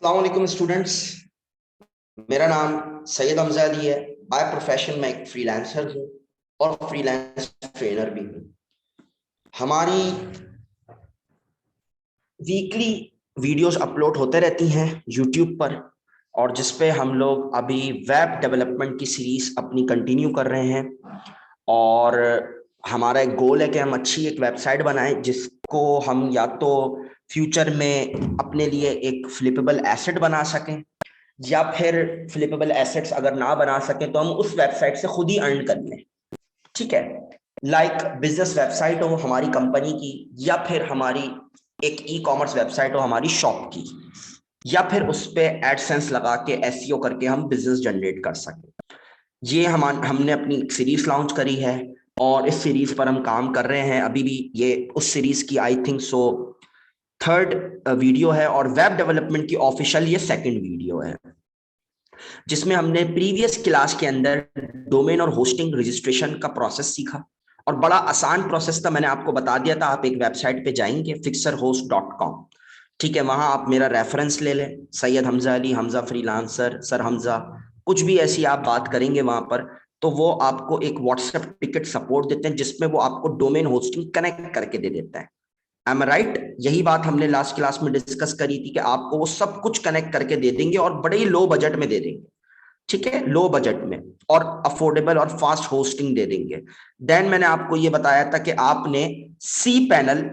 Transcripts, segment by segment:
अस्सलाम वालेकुम स्टूडेंट्स। मेरा नाम सैयद हमजा अली है। बाय प्रोफेशन मैं एक फ्रीलांसर हूँ और फ्रीलांस ट्रेनर भी हूँ। हमारी वीकली वीडियोस अपलोड होते रहती हैं यूट्यूब पर, और जिस पे हम लोग अभी वेब डेवलपमेंट की सीरीज अपनी कंटिन्यू कर रहे हैं। और हमारा एक गोल है कि हम अच्छी एक वेबसाइट बनाएं जिसको हम या तो फ्यूचर में अपने लिए एक फ्लिपेबल एसेट बना सकें, या फिर फ्लिपेबल एसेट्स अगर ना बना सके तो हम उस वेबसाइट से खुद ही अर्न कर लें। ठीक है, लाइक बिजनेस वेबसाइट हो हमारी कंपनी की, या फिर हमारी एक ई कॉमर्स वेबसाइट हो हमारी शॉप की, या फिर उस पे एडसेंस लगा के एसईओ करके हम बिजनेस जनरेट कर सकें। ये हमने अपनी एक सीरीज लॉन्च करी है और इस सीरीज पर हम काम कर रहे हैं अभी भी। ये उस सीरीज की I think so third video है, और वेब डेवलपमेंट की ऑफिशियल ये सेकंड वीडियो है, जिसमें हमने प्रीवियस क्लास के अंदर डोमेन और होस्टिंग रजिस्ट्रेशन का प्रोसेस सीखा। और बड़ा आसान प्रोसेस था, मैंने आपको बता दिया था। आप एक वेबसाइट पे जाएंगे fixerhost.com, ठीक है, वहां आप मेरा रेफरेंस ले लें, सैयद हमजा अली, हमजा फ्रीलांसर, सर हमजा, कुछ भी ऐसी आप बात करेंगे वहां पर, तो वो आपको एक व्हाट्सएप टिकट सपोर्ट देते हैं जिसमें वो आपको डोमेन होस्टिंग कनेक्ट करके दे देता है। Am right? यही बात हमने लास्ट क्लास में डिस्कस करी थी कि आपको वो सब कुछ कनेक्ट करके दे देंगे और बड़े ही लो बजट में दे देंगे। ठीक है, लो बजट में और अफोर्डेबल और फास्ट होस्टिंग दे देंगे। देन मैंने आपको ये बताया था कि आपने सी पैनल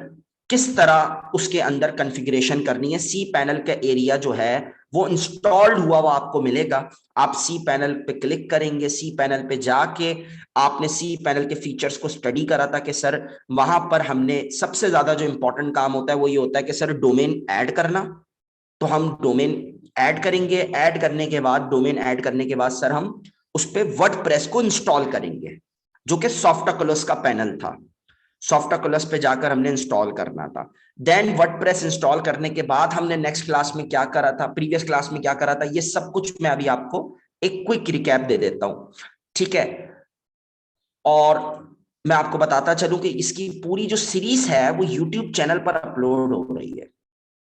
किस तरह उसके अंदर कॉन्फ़िगरेशन करनी है। सी पैनल का एरिया जो है वो इंस्टॉल्ड हुआ हुआ आपको मिलेगा। आप सी पैनल पे क्लिक करेंगे, सी पैनल पे जाके आपने सी पैनल के फीचर्स को स्टडी करा था कि सर वहां पर हमने सबसे ज्यादा जो इंपॉर्टेंट काम होता है वो ये होता है कि सर डोमेन ऐड करना। तो हम डोमेन ऐड करेंगे, ऐड करने के बाद डोमेन ऐड करने के बाद सर हम उस पे वर्डप्रेस को इंस्टॉल करेंगे, जो कि सॉफ्टकलर्स का पैनल था। सॉफ्टकलर्स पे जाकर हमने इंस्टॉल करना था। देन वर्डप्रेस इंस्टॉल करने के बाद हमने नेक्स्ट क्लास में क्या करा था, प्रीवियस क्लास में क्या करा था, ये सब कुछ मैं अभी आपको एक क्विक रिकैप दे देता हूं। ठीक है, और मैं आपको बताता चलूं कि इसकी पूरी जो सीरीज है वो यूट्यूब चैनल पर अपलोड हो रही है।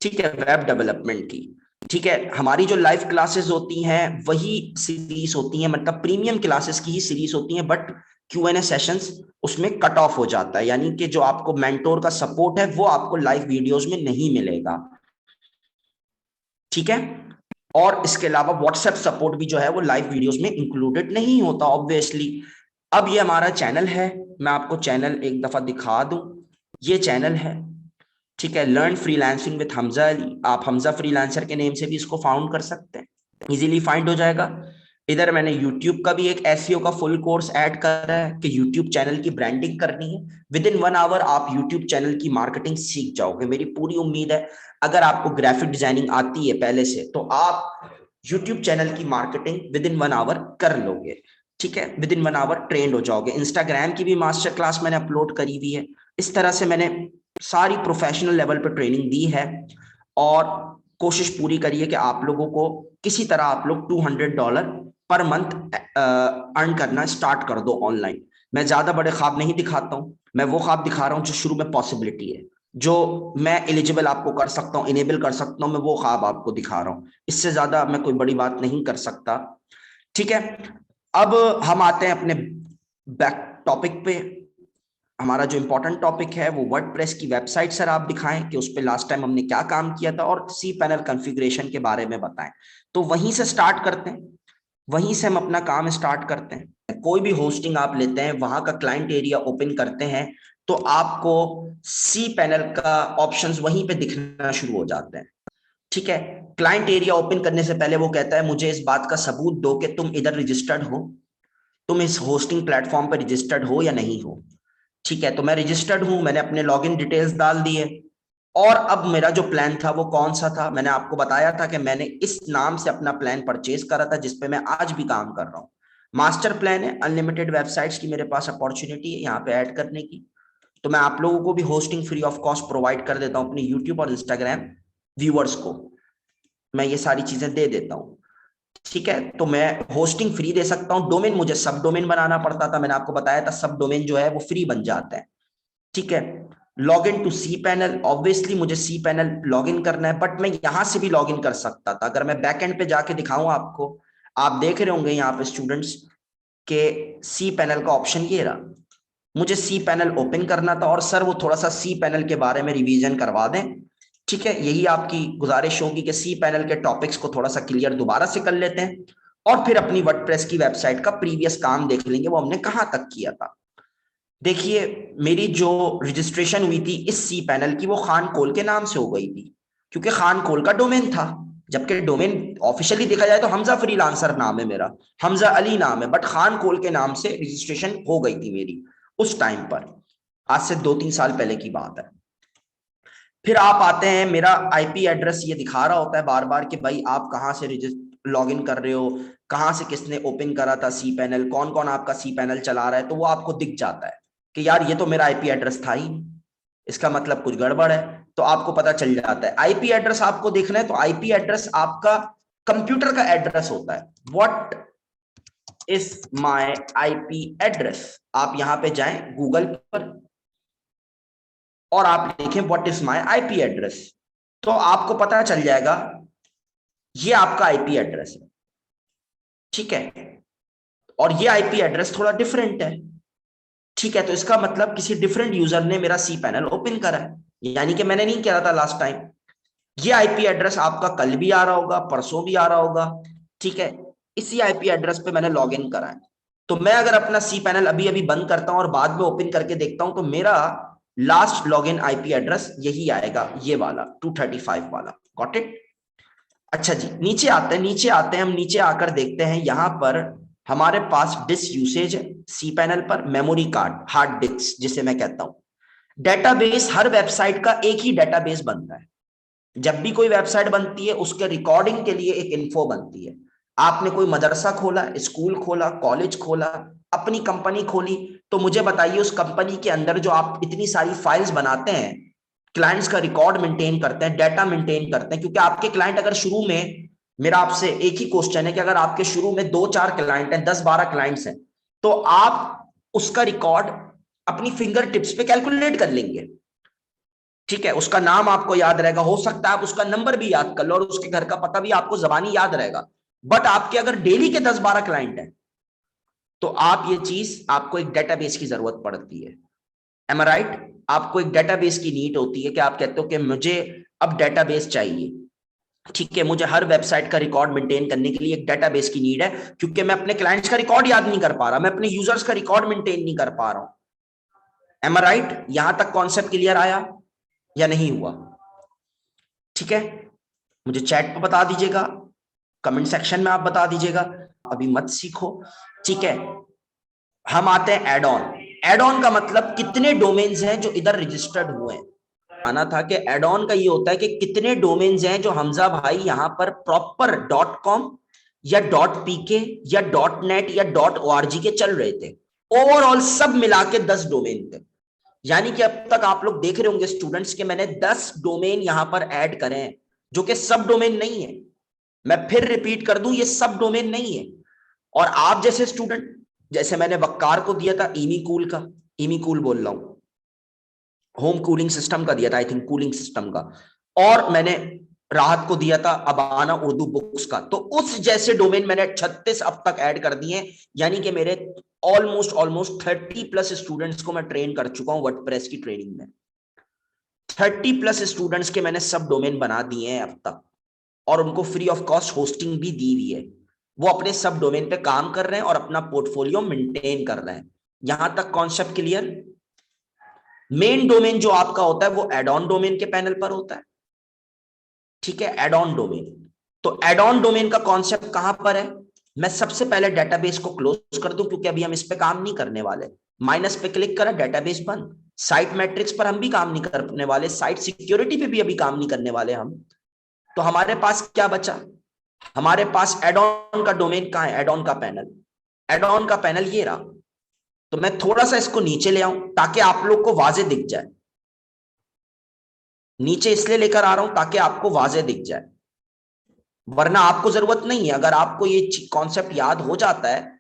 ठीक है, वेब डेवलपमेंट की। ठीक है, हमारी जो लाइव क्लासेस होती हैं वही सीरीज होती हैं, मतलब प्रीमियम क्लासेस की ही सीरीज होती हैं, but Q N A sessions उसमें कट ऑफ हो जाता है, यानी कि जो आपको मेंटोर का सपोर्ट है वो आपको लाइव वीडियोस में नहीं मिलेगा। ठीक है, और इसके अलावा व्हाट्सएप सपोर्ट भी जो है वो लाइव वीडियोस में इंक्लूडेड नहीं होता ऑब्वियसली। अब ये हमारा चैनल है, मैं आपको चैनल एक दफा दिखा दूं। ये चैनल है, ठीक है, learn freelancing with Hamza Ali. आप हमजा फ्रीलांसर के नेम से भी इसको फाउंड कर सकते हैं, इजीली फाइंड हो जाएगा। इधर मैंने यूट्यूब का भी एक एसईओ का फुल कोर्स ऐड कर रहा है कि यूट्यूब चैनल की ब्रांडिंग करनी है। विद इन 1 आवर आप यूट्यूब चैनल की मार्केटिंग सीख जाओगे, मेरी पूरी उम्मीद है। अगर आपको ग्राफिक डिजाइनिंग आती है पहले से तो आप यूट्यूब चैनल की मार्केटिंग विद इन 1 आवर कर लोगे। ठीक है, विद इन 1 आवर ट्रेंड हो जाओगे। इंस्टाग्राम की भी मास्टर क्लास मैंने अपलोड करी हुई है। इस तरह से मैंने सारी प्रोफेशनल लेवल पर ट्रेनिंग दी है, और कोशिश पूरी करिए कि आप लोगों को किसी तरह आप लोग $200 पर मंथ अर्न करना स्टार्ट कर दो ऑनलाइन। मैं ज्यादा बड़े ख्वाब नहीं दिखाता हूं, मैं वो ख्वाब दिखा रहा हूं जो शुरू में पॉसिबिलिटी है, जो मैं एलिजिबल आपको कर सकता हूं, इनेबल कर सकता हूं, मैं वो ख्वाब आपको दिखा रहा हूं। इससे ज्यादा मैं कोई बड़ी बात नहीं कर सकता। ठीक है, अब हम आते हैं अपने बैक टॉपिक पे। हमारा जो इंपॉर्टेंट टॉपिक है वो वर्डप्रेस की वेबसाइट। सर आप दिखाएं कि उस पर लास्ट टाइम हमने क्या काम किया था, और सी पैनल कॉन्फ़िगरेशन के बारे में बताएं। तो वहीं से स्टार्ट करते हैं, वहीं से हम अपना काम स्टार्ट करते हैं। कोई भी होस्टिंग आप लेते हैं, वहां का क्लाइंट एरिया ओपन करते हैं, तो आपको सी पैनल का ऑप्शंस वहीं पे दिखना शुरू हो जाते हैं। ठीक है, क्लाइंट एरिया ओपन करने से पहले वो कहता है मुझे इस बात का सबूत दो कि तुम इधर रजिस्टर्ड हो, तुम इस होस्टिंग प्लेटफॉर्म पर रजिस्टर्ड हो या नहीं हो। ठीक है, तो मैं रजिस्टर्ड हूं, मैंने अपने लॉगिन डिटेल्स डाल दिए। और अब मेरा जो प्लान था वो कौन सा था, मैंने आपको बताया था कि मैंने इस नाम से अपना प्लान परचेज करा था जिसपे मैं आज भी काम कर रहा हूँ। मास्टर प्लान है, अनलिमिटेड वेबसाइट्स की मेरे पास अपॉर्चुनिटी है यहाँ पे ऐड करने की। तो मैं आप लोगों को भी hosting free of cost provide कर देता हूँ, अपने यूट्यूब और इंस्टाग्राम व्यूअर्स को मैं ये सारी चीजें दे देता हूँ। ठीक है, तो मैं होस्टिंग फ्री दे सकता हूँ। डोमेन मुझे सब डोमेन बनाना पड़ता था, मैंने आपको बताया था सब डोमेन जो है वो फ्री बन जाता है। ठीक है, log in to C panel, obviously मुझे सी पैनल लॉग इन करना है, बट मैं यहां से भी लॉग इन कर सकता था। अगर मैं बैक एंड पे जाके दिखाऊं आपको, आप देख रहे होंगे यहाँ पे स्टूडेंट्स के सी पैनल का ऑप्शन ये रहा। मुझे सी पैनल ओपन करना था और सर वो थोड़ा सा सी पैनल के बारे में रिवीजन करवा दें। ठीक है, यही आपकी गुजारिश होगी कि सी पैनल के टॉपिक्स को थोड़ा सा क्लियर दोबारा से कर लेते हैं और फिर अपनी वर्डप्रेस की वेबसाइट का प्रीवियस काम देख लेंगे, वो हमने कहां तक किया था। देखिए, मेरी जो रजिस्ट्रेशन हुई थी इस सी पैनल की, वो खान कोल के नाम से हो गई थी, क्योंकि खान कोल का डोमेन था। जबकि डोमेन ऑफिशियली देखा जाए तो हमजा फ्रीलांसर नाम है मेरा, हमजा अली नाम है, बट खान कोल के नाम से रजिस्ट्रेशन हो गई थी मेरी उस टाइम पर। आज से 2-3 साल पहले की बात है। फिर आप आते हैं, मेरा आईपी एड्रेस ये दिखा रहा होता है बार बार कि भाई आप कहाँ से लॉग इन कर रहे हो, कहाँ से किसने ओपन करा था सी पैनल, कौन कौन आपका सी पैनल चला रहा है, तो वो आपको दिख जाता है कि यार ये तो मेरा आईपी एड्रेस था ही, इसका मतलब कुछ गड़बड़ है। तो आपको पता चल जाता है। आईपी एड्रेस आपको देखना है तो आईपी एड्रेस आपका कंप्यूटर का एड्रेस होता है। What is my IP address, आप यहां पे जाएं गूगल पर और आप देखें what is my IP address, तो आपको पता चल जाएगा ये आपका आईपी एड्रेस है। ठीक है, और ये आईपी एड्रेस थोड़ा डिफरेंट है। ठीक है, तो इसका मतलब किसी डिफरेंट यूजर ने मेरा सी पैनल ओपन करा है, यानी कि मैंने नहीं किया था लास्ट टाइम। ये आईपी एड्रेस आपका कल भी आ रहा होगा, परसों भी आ रहा होगा। ठीक है, इसी आईपी एड्रेस पे मैंने लॉग इन करा है। तो मैं अगर अपना सी पैनल अभी अभी बंद करता हूं और बाद में ओपन करके देखता हूं, तो मेरा last log in IP address यही आएगा, ये वाला 235 वाला। Got it. अच्छा जी, नीचे आते हैं, हम नीचे आकर देखते हैं, यहां पर हमारे पास डिस्क यूसेज है सी पैनल पर, मेमोरी कार्ड, हार्ड डिस्क जिसे मैं कहता हूं। डेटाबेस, हर वेबसाइट का एक ही डेटाबेस बनता है। जब भी कोई वेबसाइट बनती है उसके रिकॉर्डिंग के लिए एक इन्फो बनती है। आपने कोई मदरसा खोला, स्कूल खोला, कॉलेज खोला, अपनी कंपनी खोली, तो मुझे बताइए उस कंपनी के अंदर जो आप इतनी सारी फाइल्स बनाते हैं, क्लाइंट्स का रिकॉर्ड मेंटेन करते हैं, डाटा मेंटेन करते हैं, क्योंकि आपके क्लाइंट अगर शुरू में, मेरा आपसे एक ही क्वेश्चन है कि अगर आपके शुरू में 2-4 क्लाइंट हैं, 10-12 क्लाइंट्स हैं, तो आप उसका रिकॉर्ड अपनी फिंगर टिप्स पे कैलकुलेट कर लेंगे। ठीक है, उसका नाम आपको याद रहेगा, हो सकता है आप उसका नंबर भी याद कर लो और उसके घर का पता भी आपको जबानी याद रहेगा। बट आपके अगर डेली के 10-12 क्लाइंट हैं, तो आप ये चीज, आपको एक डेटाबेस की जरूरत पड़ती है। एम आई राइट? आपको एक डेटाबेस की नीड होती है कि आप कहते हो कि मुझे अब डेटाबेस चाहिए। ठीक है, मुझे हर वेबसाइट का रिकॉर्ड मेंटेन करने के लिए एक डेटाबेस की नीड है, क्योंकि मैं अपने क्लाइंट्स का रिकॉर्ड याद नहीं कर पा रहा, मैं अपने यूजर्स का रिकॉर्ड मेंटेन नहीं कर पा रहा हूं। एम आई राइट? यहां तक कॉन्सेप्ट क्लियर आया या नहीं हुआ? ठीक है, मुझे चैट पे बता दीजिएगा, कमेंट सेक्शन में आप बता दीजिएगा, अभी मत सीखो। ठीक है, हम आते हैं एड ऑन। एड ऑन का मतलब कितने डोमेन्स हैं जो इधर रजिस्टर्ड हुए हैं। आना था कि एड ऑन का ये होता है कि कितने डोमेन्स हैं जो हमजा भाई यहां पर प्रॉपर डॉट कॉम या डॉट पीके या डॉट नेट या डॉट ओआरजी के चल रहे थे। ओवरऑल सब मिला के 10 डोमेन थे। यानी कि अब तक आप लोग देख रहे होंगे स्टूडेंट्स के मैंने 10 डोमेन यहां पर ऐड करे हैं, जो कि सब डोमेन नहीं है। मैं फिर रिपीट कर दूं, ये सब डोमेन नहीं है। और आप जैसे स्टूडेंट, जैसे मैंने वक्कार को दिया था ईमी कूल का, ईमी कूल बोल रहा हूं, होम कूलिंग सिस्टम का दिया था, आई थिंक कूलिंग सिस्टम का, और मैंने राहत को दिया था अबाना उर्दू बुक्स का, तो उस जैसे डोमेन मैंने 36 अब तक ऐड कर दिए। यानी कि मेरे ऑलमोस्ट 30+ स्टूडेंट्स को मैं ट्रेन कर चुका हूं वर्डप्रेस की ट्रेनिंग में। 30+ स्टूडेंट्स के मैंने सब डोमेन बना दिए हैं अब तक, और उनको फ्री ऑफ कॉस्ट होस्टिंग भी दी हुई है। वो अपने सब डोमेन पे काम कर रहे हैं और अपना पोर्टफोलियो मेंटेन कर रहे हैं। यहां तक कॉन्सेप्ट क्लियर? मेन डोमेन जो आपका होता है वो एड ऑन डोमेन के पैनल पर होता है। ठीक है, एड ऑन डोमेन। तो एड ऑन डोमेन का कॉन्सेप्ट कहां पर है? मैं सबसे पहले डेटाबेस को क्लोज कर दूं, क्योंकि अभी हम इस पे काम नहीं करने वाले। माइनस पे क्लिक करा, डेटाबेस बंद। साइट मैट्रिक्स पर हम भी काम नहीं करने वाले, साइट सिक्योरिटी पे भी अभी काम नहीं करने वाले हम। तो हमारे पास क्या बचा? हमारे पास एड ऑन का डोमेन कहां है? एड ऑन का पैनल, एड ऑन का पैनल ये रहा। तो मैं थोड़ा सा इसको नीचे ले आऊं ताकि आप लोग को वाजे दिख जाए। नीचे इसलिए लेकर आ रहा हूं ताकि आपको वाजे दिख जाए, वरना आपको जरूरत नहीं है। अगर आपको ये कॉन्सेप्ट याद हो जाता है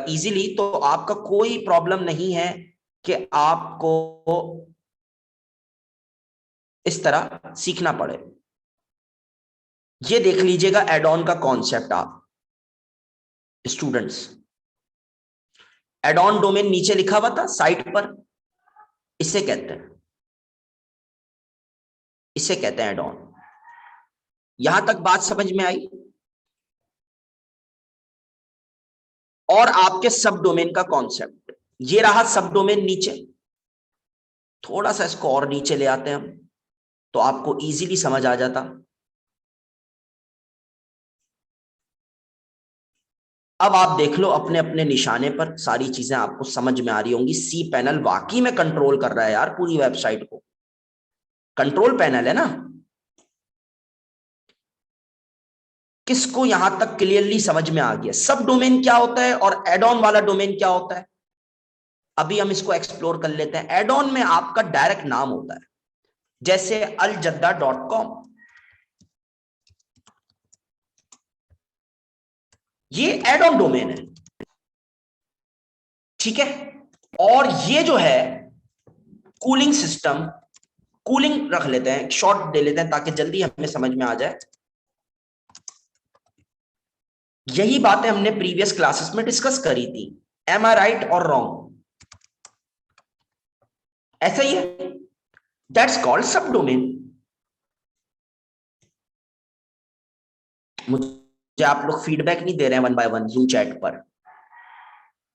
इजीली, तो आपका कोई प्रॉब्लम नहीं है कि आपको इस तरह सीखना पड़े। ये देख लीजिएगा एड ऑन का कॉन्सेप्ट आप स्टूडेंट्स। एड ऑन डोमेन नीचे लिखा हुआ था साइट पर, इसे कहते हैं, इसे कहते हैं एड ऑन। यहां तक बात समझ में आई? और आपके सब डोमेन का कॉन्सेप्ट, ये रहा सब डोमेन नीचे। थोड़ा सा इसको और नीचे ले आते हैं हम, तो आपको इजीली समझ आ जाता। अब आप देख लो अपने अपने निशाने पर, सारी चीजें आपको समझ में आ रही होंगी। सी पैनल वाकई में कंट्रोल कर रहा है यार पूरी वेबसाइट को, कंट्रोल पैनल है ना। किसको यहां तक क्लियरली समझ में आ गया सब डोमेन क्या होता है और एड ऑन वाला डोमेन क्या होता है? अभी हम इसको एक्सप्लोर कर लेते हैं। एड ऑन में आपका डायरेक्ट नाम होता है, जैसे aljadda.com, ये एड ऑन डोमेन है, ठीक है। और ये जो है कूलिंग सिस्टम, कूलिंग रख लेते हैं, शॉर्ट दे लेते हैं ताकि जल्दी हमें समझ में आ जाए। यही बातें हमने प्रीवियस क्लासेस में डिस्कस करी थी। एम आई राइट और रॉन्ग? ऐसा ही है, दैट्स कॉल्ड सब डोमेन। मुझे आप लोग फीडबैक नहीं दे रहे हैं one by one zoom chat पर,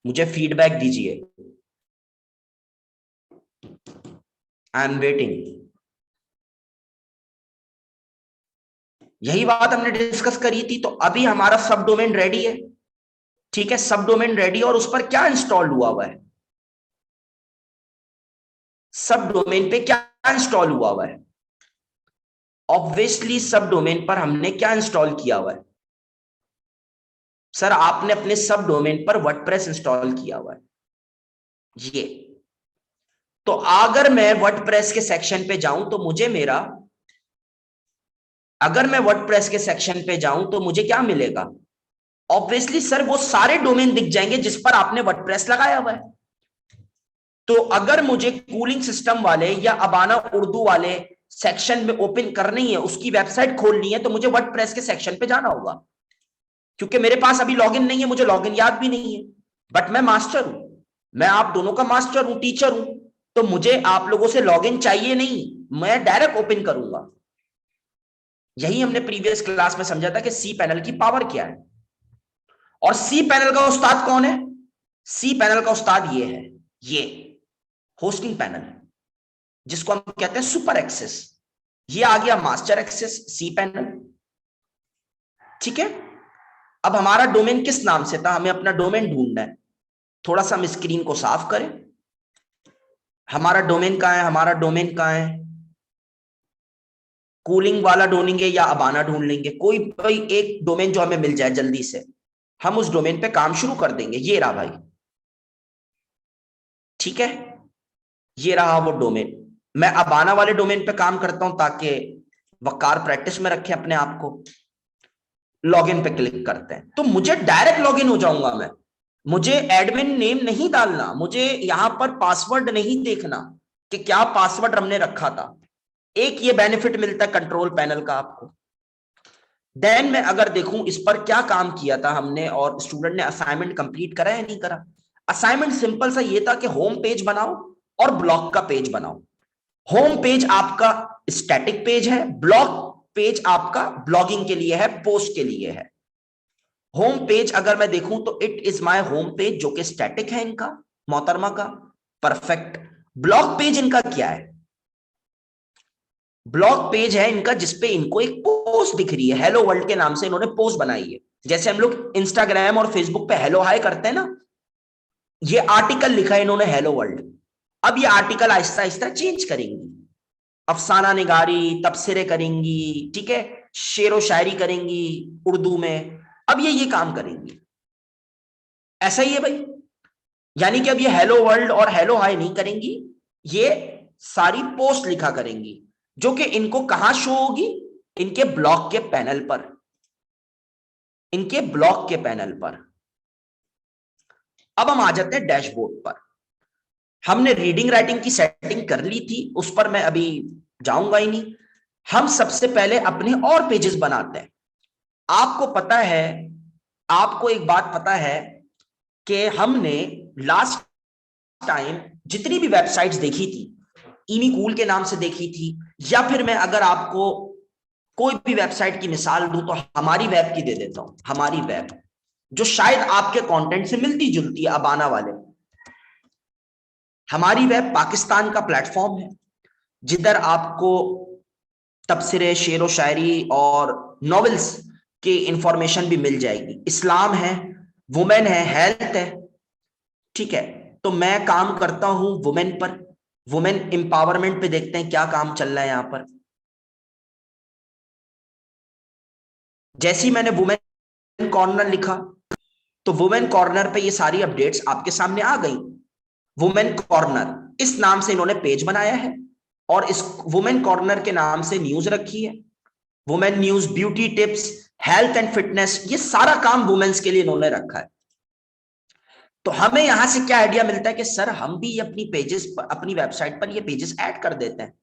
मुझे फीडबैक दीजिए। I am waiting. यही बात हमने डिस्कस करी थी। तो अभी हमारा सब डोमेन रेडी है, ठीक है। सब डोमेन रेडी, और उस पर क्या इंस्टॉल हुआ है? सब डोमेन पे क्या इंस्टॉल हुआ है? ऑब्वियसली सब डोमेन पर हमने क्या इंस्टॉल किया हुआ है? सर आपने अपने सब डोमेन पर वर्डप्रेस इंस्टॉल किया हुआ है। ये तो अगर मैं वर्डप्रेस के सेक्शन पे जाऊं तो मुझे मेरा, अगर मैं वर्डप्रेस के सेक्शन पे जाऊं तो मुझे क्या मिलेगा? ऑब्वियसली सर वो सारे डोमेन दिख जाएंगे जिस पर आपने वर्डप्रेस लगाया हुआ है। तो अगर मुझे कूलिंग सिस्टम वाले या अबाना उर्दू वाले सेक्शन में ओपन करनी है, उसकी वेबसाइट खोलनी है, तो मुझे वर्डप्रेस के सेक्शन पे जाना होगा, क्योंकि मेरे पास अभी लॉगिन नहीं है, मुझे लॉगिन याद भी नहीं है। बट मैं मास्टर हूं, मैं आप दोनों का मास्टर हूं, टीचर हूं, तो मुझे आप लोगों से लॉगिन चाहिए नहीं, मैं डायरेक्ट ओपन करूंगा। यही हमने प्रीवियस क्लास में समझा था कि सी पैनल की पावर क्या है। और सी पैनल का उस्ताद कौन है? सी पैनल का उस्ताद ये है, ये होस्टिंग पैनल, जिसको हम कहते हैं सुपर एक्सेस। ये आ गया मास्टर एक्सेस सी पैनल, ठीक है। अब हमारा डोमेन किस नाम से था, हमें अपना डोमेन ढूंढना है। थोड़ा सा हम स्क्रीन को साफ करें। हमारा डोमेन कहां है? हमारा डोमेन कहां है? कूलिंग वाला ढूंढेंगे या अबाना ढूंढ लेंगे? कोई कोई एक डोमेन जो हमें मिल जाए जल्दी से, हम उस डोमेन पे काम शुरू कर देंगे। ये रहा भाई, ठीक है, ये रहा वो डोमेन। मैं अबाना वाले डोमेन पे काम करता हूं ताकि वकार प्रैक्टिस में रखें अपने आप को। लॉगिन पे क्लिक करते हैं तो मुझे डायरेक्ट लॉगिन हो जाऊंगा मैं। मुझे एडमिन नेम नहीं डालना, मुझे यहां पर पासवर्ड नहीं देखना कि क्या पासवर्ड हमने रखा था। एक ये बेनिफिट मिलता है कंट्रोल पैनल का आपको। देन मैं अगर देखूं इस पर क्या काम किया था हमने, और स्टूडेंट ने असाइनमेंट कंप्लीट करा या नहीं करा। असाइनमेंट सिंपल सा ये था कि होम पेज बनाओ और ब्लॉग का पेज बनाओ। होम पेज आपका स्टैटिक पेज है, ब्लॉग पेज आपका ब्लॉगिंग के लिए है, पोस्ट के लिए है। होम पेज अगर मैं देखूं तो it is my home page, जो कि स्टैटिक है इनका, मोहतरमा का, परफेक्ट। ब्लॉग पेज इनका क्या है? ब्लॉग पेज है इनका जिसपे इनको एक पोस्ट दिख रही है, हेलो वर्ल्ड के नाम से इन्होंने पोस्ट बनाई है। जैसे हम लोग इंस्टाग्राम और फेसबुक पे हेलो हाय करते हैं ना, ये आर्टिकल लिखा है इन्होंने हेलो वर्ल्ड। अब ये आर्टिकल आहिस्ता आहिस्ता चेंज करेंगी, अफसाना निगारी, तबसरे करेंगी, ठीक है, शेरो शायरी करेंगी उर्दू में। अब ये काम करेंगी। ऐसा ही है भाई, यानी कि अब ये हेलो वर्ल्ड और हेलो हाय नहीं करेंगी, ये सारी पोस्ट लिखा करेंगी, जो कि इनको कहां शो होगी? इनके ब्लॉग के पैनल पर, इनके ब्लॉग के पैनल पर। अब हम आ जाते हैं डैशबोर्ड पर। हमने रीडिंग राइटिंग की सेटिंग कर ली थी, उस पर मैं अभी जाऊंगा ही नहीं। हम सबसे पहले अपने और पेजेस बनाते हैं। आपको पता है, आपको एक बात पता है कि हमने लास्ट टाइम जितनी भी वेबसाइट्स देखी थी, ईमी कूल के नाम से देखी थी, या फिर मैं अगर आपको कोई भी वेबसाइट की मिसाल दूं तो हमारी वेब की दे देता हूं। हमारी वेब जो शायद आपके कंटेंट से मिलती जुलती है अबाना वाले। हमारी वेब पाकिस्तान का प्लेटफॉर्म है जिधर आपको तबसरे, शेर व शायरी और नॉवेल्स की इंफॉर्मेशन भी मिल जाएगी। इस्लाम है, वुमेन है, हेल्थ है, ठीक है। तो मैं काम करता हूं वुमेन पर, वुमेन एम्पावरमेंट पे। देखते हैं क्या काम चल रहा है यहां पर। जैसे ही मैंने वुमेन कॉर्नर लिखा तो वुमेन कॉर्नर पे ये सारी अपडेट्स आपके सामने आ गई। वुमेन कॉर्नर इस नाम से इन्होंने पेज बनाया है और इस वुमेन कॉर्नर के नाम से न्यूज रखी है। Women news, beauty tips, health and fitness, ये सारा काम वुमेन्स के लिए इन्होंने रखा है। तो हमें यहां से क्या आइडिया मिलता है कि सर हम भी अपनी पेजेस पर, अपनी वेबसाइट पर ये पेजेस ऐड कर देते हैं।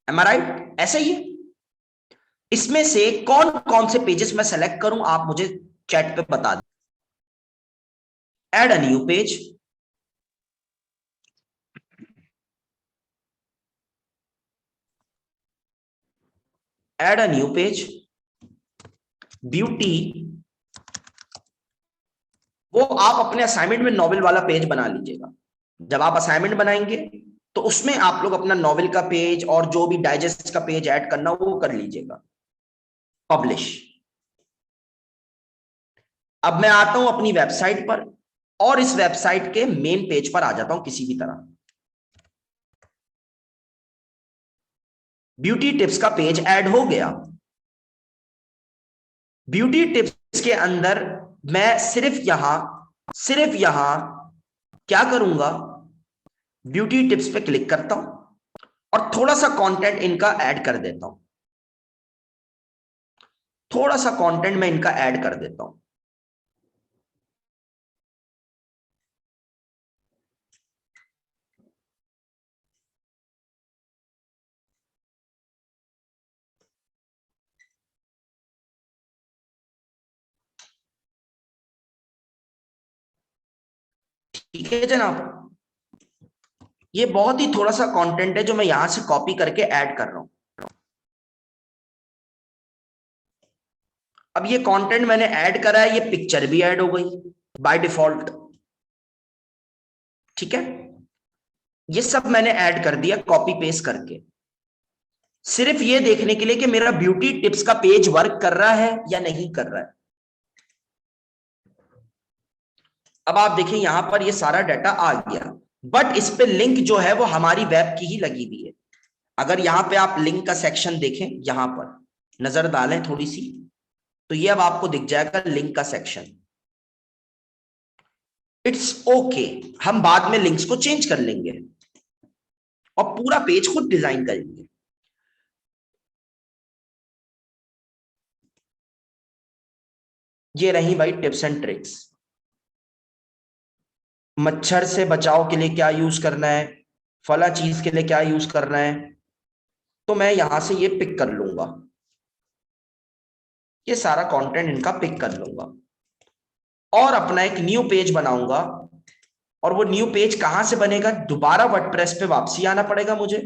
एम आई राइट? ऐसे ही है। इसमें से कौन कौन से पेजेस मैं सेलेक्ट करूं, आप मुझे चैट पे बता दें। Add a new page, add a new page, beauty. वो आप अपने असाइनमेंट में नॉवेल वाला पेज बना लीजिएगा। जब आप असाइनमेंट बनाएंगे तो उसमें आप लोग अपना नॉवेल का पेज और जो भी डाइजेस्ट का पेज ऐड करना वो कर लीजिएगा। पब्लिश। अब मैं आता हूं अपनी वेबसाइट पर और इस वेबसाइट के मेन पेज पर आ जाता हूं किसी भी तरह। ब्यूटी टिप्स का पेज ऐड हो गया। ब्यूटी टिप्स के अंदर मैं सिर्फ यहां क्या करूंगा, ब्यूटी टिप्स पे क्लिक करता हूं और थोड़ा सा कंटेंट इनका ऐड कर देता हूं। थोड़ा सा कंटेंट मैं इनका ऐड कर देता हूं। ठीक है जनाब, ये बहुत ही थोड़ा सा कंटेंट है जो मैं यहां से कॉपी करके ऐड कर रहा हूं। अब ये कंटेंट मैंने ऐड करा है, ये पिक्चर भी ऐड हो गई बाय डिफॉल्ट। ठीक है, ये सब मैंने ऐड कर दिया कॉपी पेस्ट करके, सिर्फ ये देखने के लिए कि मेरा ब्यूटी टिप्स का पेज वर्क कर रहा है या नहीं कर रहा है। अब आप देखिए यहां पर ये सारा डाटा आ गया, बट इस पे लिंक जो है वो हमारी वेब की ही लगी हुई है। अगर यहां पे आप लिंक का सेक्शन देखें, यहां पर नजर डालें थोड़ी सी, तो ये अब आपको दिख जाएगा लिंक का सेक्शन। इट्स ओके, हम बाद में लिंक्स को चेंज कर लेंगे और पूरा पेज खुद डिजाइन करेंगे। ये रही भाई टिप्स एंड ट्रिक्स। मच्छर से बचाव के लिए क्या यूज करना है, फला चीज के लिए क्या यूज करना है, तो मैं यहां से ये पिक कर लूंगा। ये सारा कंटेंट इनका पिक कर लूंगा और अपना एक न्यू पेज बनाऊंगा। और वो न्यू पेज कहां से बनेगा, दोबारा वर्डप्रेस पे वापसी आना पड़ेगा मुझे।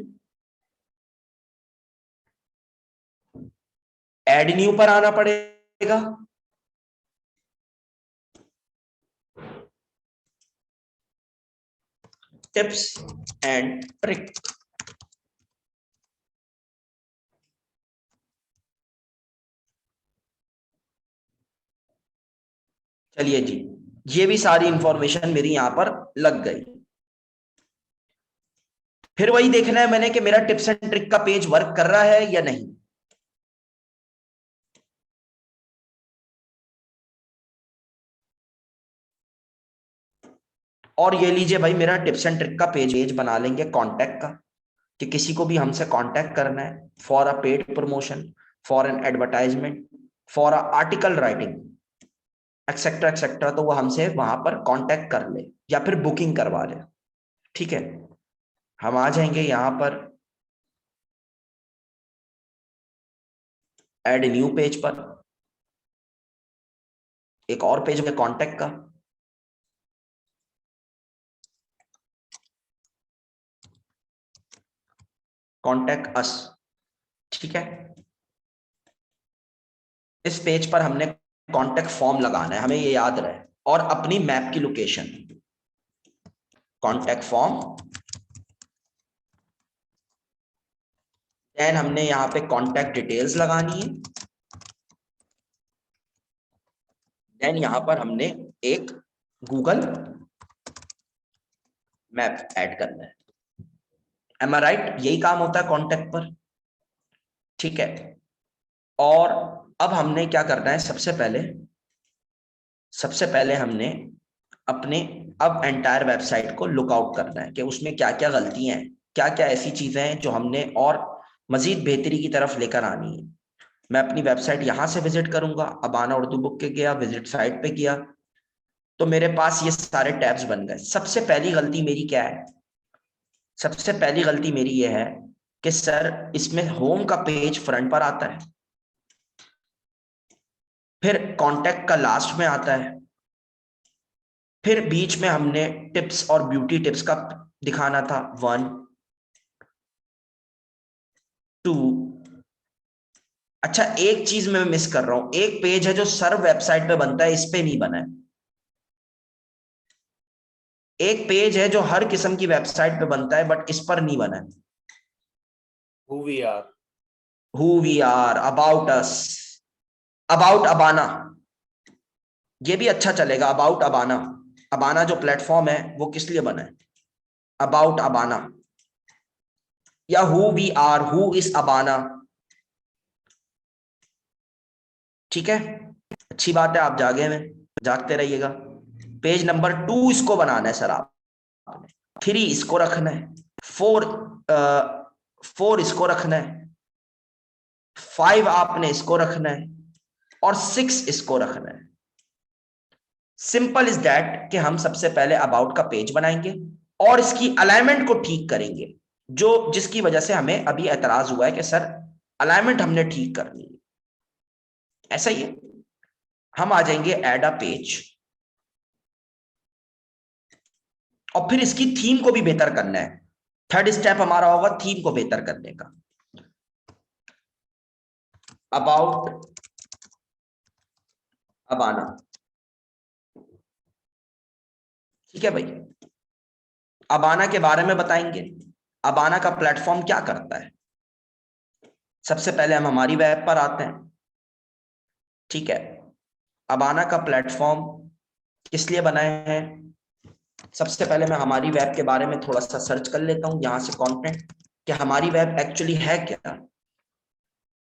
ऐड न्यू पर आना पड़ेगा। Tips and trick. चलिए जी, ये भी सारी इंफॉर्मेशन मेरी यहां पर लग गई। फिर वही देखना है मैंने कि मेरा टिप्स एंड ट्रिक का पेज वर्क कर रहा है या नहीं। और ये लीजिए भाई, मेरा टिप्स एंड ट्रिक का पेज बना लेंगे कांटेक्ट का, कि किसी को भी हमसे कांटेक्ट करना है for a paid promotion, for an advertisement, for a article writing, etcetera etcetera, तो वो हमसे वहां पर कांटेक्ट कर ले या फिर बुकिंग करवा ले। ठीक है, हम आ जाएंगे यहाँ पर ऐड न्यू पेज पर एक और पेज है कॉन्टैक्ट का, कॉन्टैक्ट अस, ठीक है। इस पेज पर हमने कॉन्टैक्ट फॉर्म लगाना है, हमें ये याद रहे, और अपनी मैप की लोकेशन, कॉन्टैक्ट फॉर्म। देन हमने यहाँ पे कॉन्टैक्ट डिटेल्स लगानी है। देन यहाँ पर हमने एक गूगल मैप ऐड करना है। एम आई राइट? यही काम होता है कॉन्टैक्ट पर, ठीक है। और अब हमने क्या करना है, सबसे पहले हमने अपने अब एंटायर वेबसाइट को लुकआउट करना है कि उसमें क्या क्या गलतियां हैं, क्या क्या ऐसी चीजें हैं जो हमने और मजीद बेहतरी की तरफ लेकर आनी है। मैं अपनी वेबसाइट यहां से विजिट करूंगा, अबाना उर्दू बुक के गया, विजिट साइट पे किया, तो मेरे पास ये सारे टैब्स बन गए। सबसे पहली गलती मेरी क्या है? सबसे पहली गलती मेरी ये है कि सर इसमें होम का पेज फ्रंट पर आता है, फिर कॉन्टैक्ट का लास्ट में आता है, फिर बीच में हमने टिप्स और ब्यूटी टिप्स का दिखाना था, 1 2। अच्छा, एक चीज मैं मिस कर रहा हूं, एक पेज है जो सर्व वेबसाइट पे बनता है, इस पे नहीं बना है। एक पेज है जो हर किस्म की वेबसाइट पे बनता है बट इस पर नहीं बना है। Who we are, about us, about अबाना, ये भी अच्छा चलेगा। अबाउट अबाना, अबाना जो प्लेटफॉर्म है वो किस लिए बना है? अबाउट अबाना, या who we are, who is अबाना, ठीक है। अच्छी बात है, आप जागे में, जागते रहिएगा। पेज नंबर 2 इसको बनाना है सर, आप 3 इसको रखना है, 4 इसको रखना है, 5 आपने इसको रखना है, और 6 इसको रखना है। सिंपल इज दैट कि हम सबसे पहले अबाउट का पेज बनाएंगे और इसकी अलाइनमेंट को ठीक करेंगे, जो जिसकी वजह से हमें अभी एतराज हुआ है कि सर अलाइनमेंट हमने ठीक करनी है, ऐसा ही है। हम आ जाएंगे ऐड अ पेज, और फिर इसकी थीम को भी बेहतर करना है। थर्ड स्टेप हमारा होगा थीम को बेहतर करने का। अबाउट अबाना, ठीक है भाई। अबाना के बारे में बताएंगे, अबाना का प्लेटफॉर्म क्या करता है। सबसे पहले हम हमारी वेब पर आते हैं, ठीक है। अबाना का प्लेटफॉर्म किस लिए बनाए हैं? सबसे पहले मैं हमारी वेब के बारे में थोड़ा सा सर्च कर लेता हूं यहां से कंटेंट, कि हमारी वेब एक्चुअली है क्या,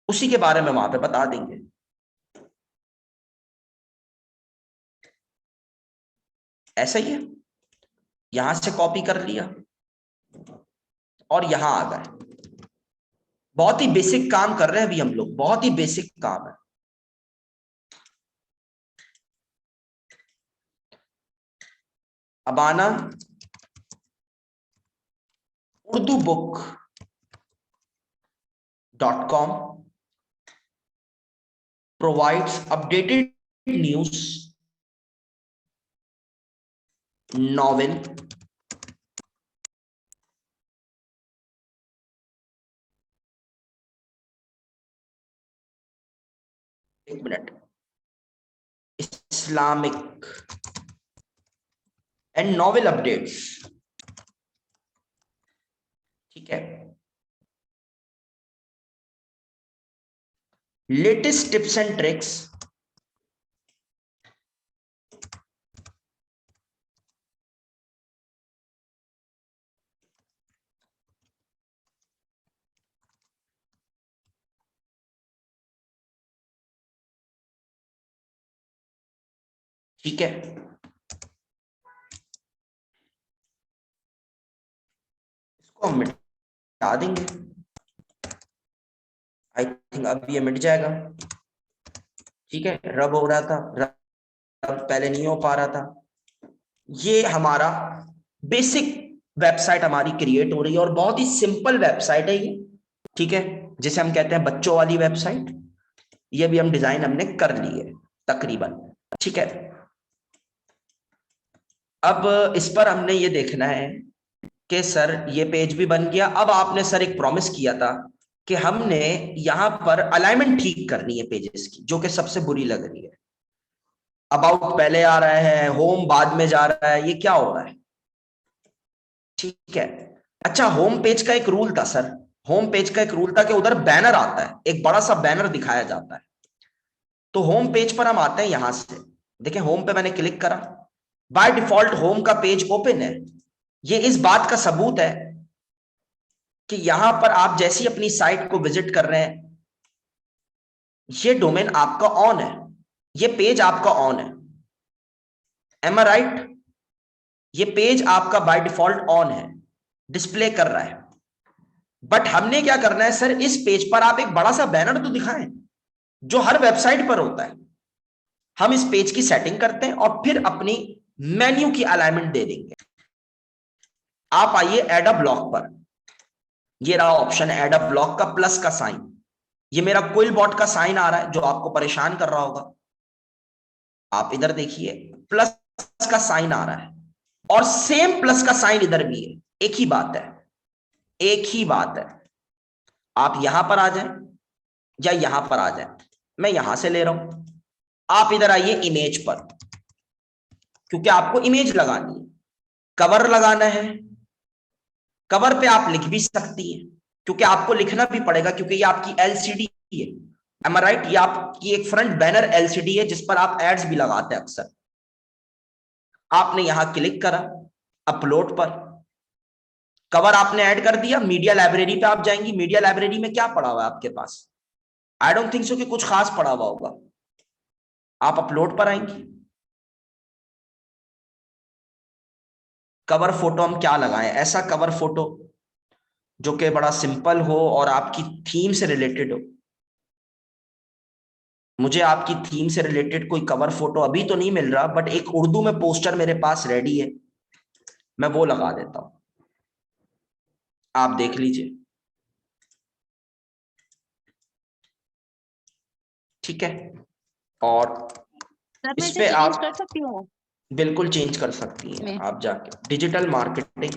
उसी के बारे में वहां पे बता देंगे। ऐसा ही है, यहां से कॉपी कर लिया और यहां आ गए। बहुत ही बेसिक काम कर रहे हैं अभी हम लोग, बहुत ही बेसिक काम है। Abana Urdu book .com provides updated news, novel, एक minute, Islamic and novel updates, ठीक है। लेटेस्ट टिप्स एंड ट्रिक्स, ठीक है। इसको हम मिटा देंगे, आई थिंक अब ये मिट जाएगा, ठीक है। रब हो रहा था, रब पहले नहीं हो पा रहा था। ये हमारा बेसिक वेबसाइट हमारी क्रिएट हो रही है, और बहुत ही सिंपल वेबसाइट है ये, ठीक है, जिसे हम कहते हैं बच्चों वाली वेबसाइट। ये भी हम डिजाइन हमने कर ली है तकरीबन, ठीक है। अब इस पर हमने ये देखना है कि सर ये पेज भी बन गया। अब आपने सर एक प्रॉमिस किया था कि हमने यहां पर अलाइनमेंट ठीक करनी है पेजेस की, जो कि सबसे बुरी लग रही है। अबाउट पहले आ रहा है, होम बाद में जा रहा है, ये क्या हो रहा है? ठीक है। अच्छा, होम पेज का एक रूल था सर, होम पेज का एक रूल था कि उधर बैनर आता है, एक बड़ा सा बैनर दिखाया जाता है। तो होम पेज पर हम आते हैं यहां से, देखें होम पे मैंने क्लिक करा, बाय डिफॉल्ट होम का पेज ओपन है। ये इस बात का सबूत है कि यहां पर आप जैसी अपनी साइट को विजिट कर रहे हैं, ये डोमेन आपका ऑन है, ये पेज आपका ऑन है। एम आई राइट? ये पेज आपका बाय डिफॉल्ट ऑन है, डिस्प्ले कर रहा है। बट हमने क्या करना है सर, इस पेज पर आप एक बड़ा सा बैनर तो दिखाएं, जो हर वेबसाइट पर होता है। हम इस पेज की सेटिंग करते हैं और फिर अपनी मेन्यू की अलाइनमेंट दे देंगे। आप आइए एड अ ब्लॉक पर, ये रहा ऑप्शन ऐड अ ब्लॉक का प्लस का साइन। ये मेरा क्विल बॉट का साइन आ रहा है जो आपको परेशान कर रहा होगा। आप इधर देखिए, प्लस का साइन आ रहा है और सेम प्लस का साइन इधर भी है। एक ही बात है, एक ही बात है। आप यहां पर आ जाएं या यहां पर आ जाएं, मैं यहां से ले रहा हूं। आप इधर आइए इमेज पर, क्योंकि आपको इमेज लगानी है, कवर लगाना है। कवर पे आप लिख भी सकती हैं, क्योंकि आपको लिखना भी पड़ेगा, क्योंकि ये आपकी एलसीडी है। एम आई राइट? ये आपकी एक फ्रंट बैनर एलसीडी है जिस पर आप एड्स भी लगाते हैं अक्सर। आपने यहां क्लिक करा अपलोड पर, कवर आपने ऐड कर दिया। मीडिया लाइब्रेरी पे आप जाएंगी, मीडिया लाइब्रेरी में क्या पड़ा हुआ है आपके पास? आई डोंट थिंक सो कि कुछ खास पड़ा हुआ होगा। आप अपलोड पर आएंगी, कवर फोटो हम क्या लगाएं? ऐसा कवर फोटो जो कि बड़ा सिंपल हो और आपकी थीम से रिलेटेड हो। मुझे आपकी थीम से रिलेटेड कोई कवर फोटो अभी तो नहीं मिल रहा, बट एक उर्दू में पोस्टर मेरे पास रेडी है, मैं वो लगा देता हूं। आप देख लीजिए, ठीक है। और सर मैं इस इसे पे चेंज कर आप सकती हूँ बिल्कुल चेंज कर सकती हैं। इसमें? आप जाके डिजिटल मार्केटिंग,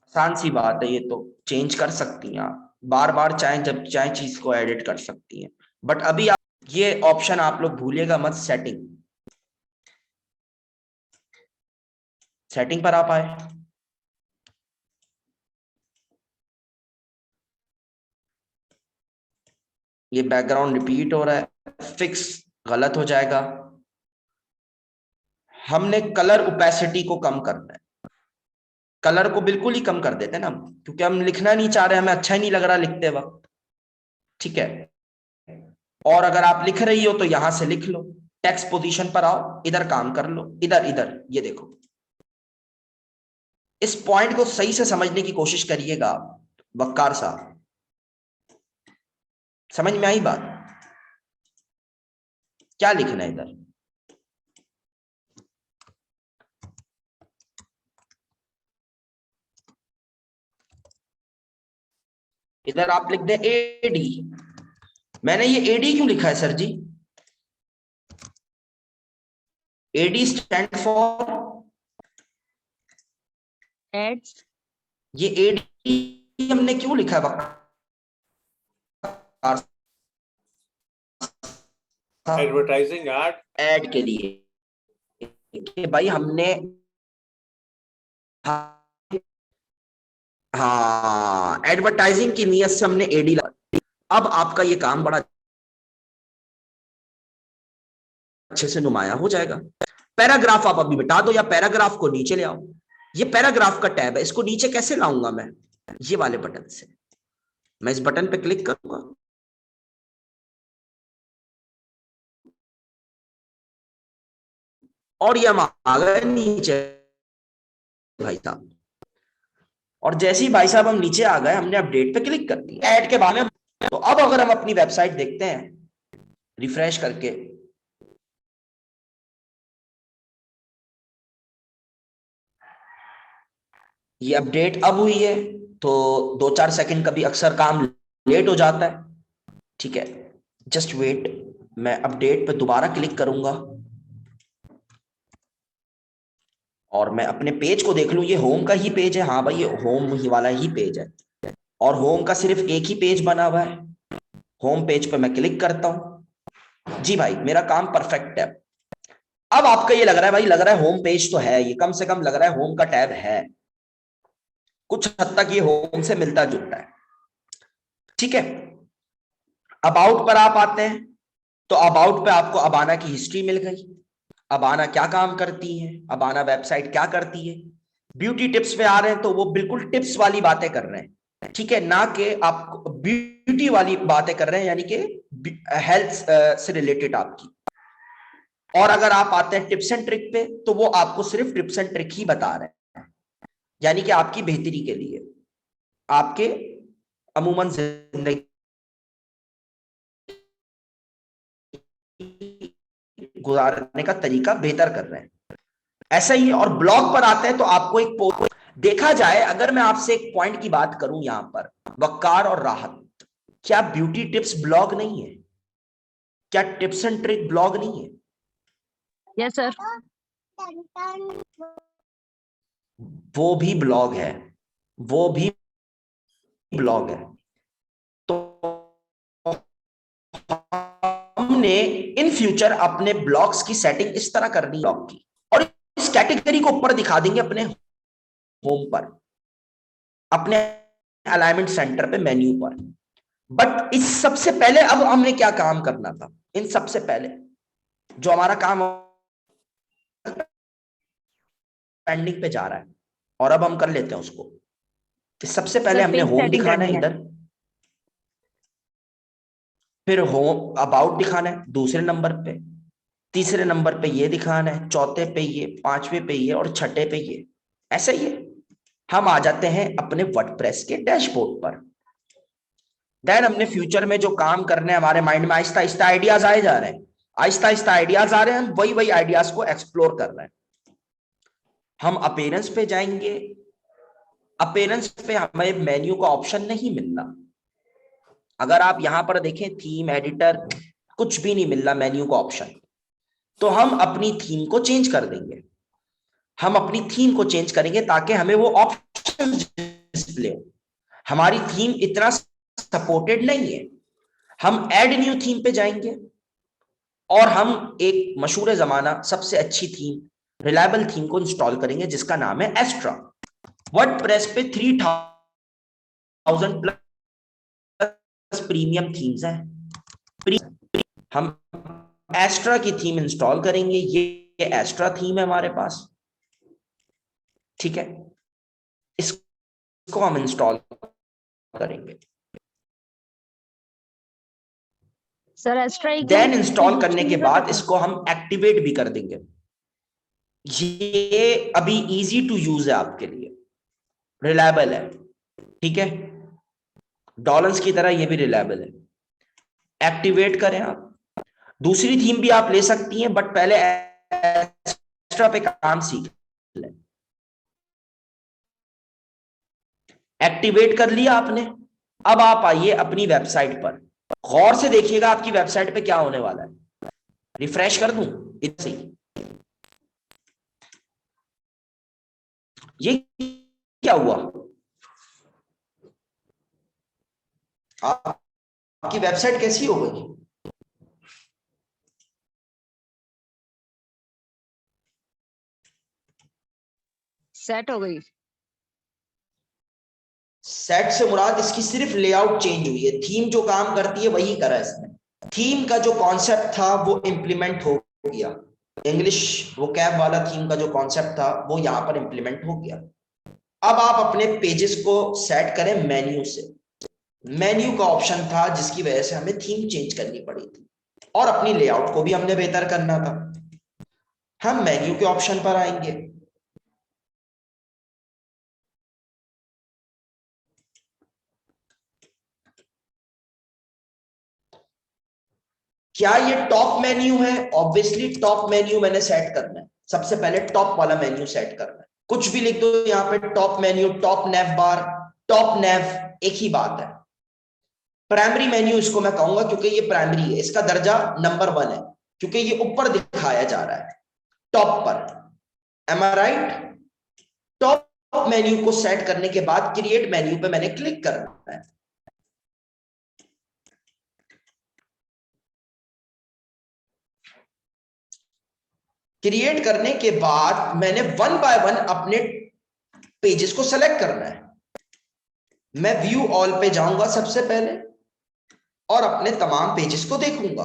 आसान सी बात है, ये तो चेंज कर सकती हैं आप बार बार, चाहे जब चाहे चीज को एडिट कर सकती हैं। बट अभी आप ये ऑप्शन आप लोग भूलिएगा मत, सेटिंग, सेटिंग पर आप आए। ये बैकग्राउंड रिपीट हो रहा है, फिक्स गलत हो जाएगा। हमने कलर ओपेसिटी को कम करना है, कलर को बिल्कुल ही कम कर देते हैं ना, क्योंकि हम लिखना नहीं चाह रहे, हमें अच्छा ही नहीं लग रहा लिखते वक्त, ठीक है। और अगर आप लिख रही हो तो यहां से लिख लो, टेक्स्ट पोजीशन पर आओ, इधर काम कर लो, इधर इधर ये देखो। इस पॉइंट को सही से समझने की कोशिश करिएगा आप, वक्कार साहब। समझ में आई बात? क्या लिखना है इधर? इधर आप लिख दें एडी। मैंने ये एडी क्यों लिखा है sir ji? AD stand for, ads. ये एडी हमने क्यों लिखा है वक्कार साहब? Advertising add. ऐड के लिए कि भाई हमने, हाँ एडवर्टाइजिंग की नीयत से हमने एडी लगा। अब आपका ये काम बड़ा अच्छे से नुमाया हो जाएगा। पैराग्राफ आप अभी बिठा दो या पैराग्राफ को नीचे ले आओ। ये पैराग्राफ का टैब है, इसको नीचे कैसे लाऊंगा मैं? ये वाले बटन से। मैं इस बटन पे क्लिक करूंगा, और ये हम आ गए नीचे भाई साहब। और जैसे ही भाई साहब हम नीचे आ गए, हमने अपडेट पे क्लिक कर दिया ऐड के बारे में। तो अब अगर हम अपनी वेबसाइट देखते हैं रिफ्रेश करके, ये अपडेट अब हुई है, तो 2-4 सेकंड कभी अक्सर काम लेट हो जाता है, ठीक है, जस्ट वेट, मैं अपडेट पे दोबारा क्लिक करूंगा और मैं अपने पेज को देख लूं। ये होम का ही पेज है, हाँ भाई ये होम ही वाला ही पेज है, और होम का सिर्फ एक ही पेज बना हुआ है। होम पेज पे मैं क्लिक करता हूं। जी भाई, मेरा काम परफेक्ट है। अब आपका ये लग रहा है भाई, लग रहा है होम पेज तो है, ये कम से कम लग रहा है होम का टैब है, कुछ हद तक ये होम से मिलता जुलता है। ठीक है, अबाउट पर आप आते हैं तो अबाउट पे आपको अबाना की हिस्ट्री मिल गई, अबाना क्या काम करती है, अबाना वेबसाइट क्या करती है। ब्यूटी टिप्स पे आ रहे हैं तो वो बिल्कुल टिप्स वाली बातें कर रहे हैं, ठीक है, ना कि आप ब्यूटी वाली बातें कर रहे हैं, यानी कि हेल्थ से रिलेटेड आपकी। और अगर आप आते हैं टिप्स एंड ट्रिक पे तो वो आपको सिर्फ टिप्स एंड ट्रिक ही बता रहे हैं, यानी कि आपकी बेहतरी के लिए, आपके अमूमन जिंदगी गुजारने का तरीका बेहतर कर रहे हैं, ऐसा ही है। और ब्लॉग पर आते हैं तो आपको एक पोस्ट देखा जाए, अगर मैं आपसे एक पॉइंट की बात करूं यहां पर, वकार और राहत, क्या ब्यूटी टिप्स ब्लॉग नहीं है? क्या टिप्स एंड ट्रिक ब्लॉग नहीं है? Yes sir. वो भी ब्लॉग है, वो भी ब्लॉग है। तो हमने इन फ्यूचर अपने ब्लॉग्स की सेटिंग इस तरह करनी है ब्लॉग की, और इस कैटेगरी को ऊपर दिखा देंगे अपने होम पर, अपने अलाइनमेंट सेंटर पे, मेन्यू पर। बट इस सबसे पहले अब हमने क्या काम करना था, इन सबसे पहले जो हमारा काम पेंडिंग पे जा रहा है, और अब हम कर लेते हैं उसको। सबसे पहले सर हमने पेज होम सेटिंग दिखाना करनी है है। इधर, फिर होम अबाउट दिखाना है दूसरे नंबर पे, तीसरे नंबर पे ये दिखाना है, चौथे पे ये, पांचवें पे ये, और छठे पे ये, ऐसा ही है। हम आ जाते हैं अपने वर्डप्रेस के डैशबोर्ड पर। देन हमने फ्यूचर में जो काम करने हैं, हमारे माइंड में आहिस्ता आहिस्ता आइडियाज आए जा रहे हैं, आहिस्ता आहिस्ता आइडियाज आ रहे हैं, हम वही वही आइडियाज को एक्सप्लोर कर रहे हैं। हम अपीयरेंस पे जाएंगे, अपीयरेंस पे हमें मेन्यू का ऑप्शन नहीं मिलना। अगर आप यहां पर देखें, थीम एडिटर, कुछ भी नहीं मिल रहा मेन्यू का ऑप्शन। तो हम अपनी थीम को चेंज कर देंगे, हम अपनी थीम को चेंज करेंगे ताकि हमें वो ऑप्शन डिस्प्ले हो। हमारी थीम इतना सपोर्टेड नहीं है, हम ऐड न्यू थीम पे जाएंगे और हम एक मशहूर जमाना सबसे अच्छी थीम, रिलायबल थीम को इंस्टॉल करेंगे जिसका नाम है एस्ट्रा। वर्डप्रेस पे 3000 प्लस प्रीमियम थीम्स हैं। हम एस्ट्रा की थीम इंस्टॉल करेंगे, ये एस्ट्रा थीम है हमारे पास, ठीक है, इसको हम इंस्टॉल करेंगे। सर एक्स्ट्रा देन इंस्टॉल करने के बाद है। इसको हम एक्टिवेट भी कर देंगे। ये अभी इजी टू यूज है आपके लिए, रिलायबल है, ठीक है, डॉलर्स की तरह ये भी रिलायबल है। एक्टिवेट करें आप, दूसरी थीम भी आप ले सकती हैं, बट पहले एक्स्ट्रा पे काम सीख लें। एक्टिवेट कर लिया आपने, अब आप आइए अपनी वेबसाइट पर, गौर से देखिएगा आपकी वेबसाइट पे क्या होने वाला है। रिफ्रेश कर दूं इसे, ये क्या हुआ, आपकी वेबसाइट कैसी हो गई? सेट हो गई। सेट से मुराद इसकी सिर्फ लेआउट चेंज हुई है, थीम जो काम करती है वही करा इसने। थीम का जो कॉन्सेप्ट था वो इंप्लीमेंट हो गया, इंग्लिश वो कैब वाला थीम का जो कॉन्सेप्ट था वो यहां पर इंप्लीमेंट हो गया। अब आप अपने पेजेस को सेट करें मेन्यू से। मेन्यू का ऑप्शन था जिसकी वजह से हमें थीम चेंज करनी पड़ी थी, और अपनी लेआउट को भी हमने बेहतर करना था। हम मेन्यू के ऑप्शन पर आएंगे, क्या ये टॉप मेन्यू है? ऑब्वियसली टॉप मेन्यू मैंने सेट करना है, सबसे पहले टॉप वाला मेन्यू सेट करना है। कुछ भी लिख दो यहाँ पे, टॉप मेन्यू, टॉप नेव बार, टॉप नेव, एक ही बात है। प्राइमरी मेन्यू इसको मैं कहूंगा, क्योंकि ये प्राइमरी है, इसका दर्जा नंबर 1 है, क्योंकि ये ऊपर दिखाया जा रहा है टॉप पर। एम आई राइट? टॉप मेन्यू को सेट करने के बाद क्रिएट मेन्यू पे मैंने क्लिक करना है। क्रिएट करने के बाद मैंने 1 बाय 1 अपने पेजेस को सेलेक्ट करना है। मैं व्यू ऑल पे जाऊंगा सबसे पहले और अपने तमाम पेजेस को देखूंगा।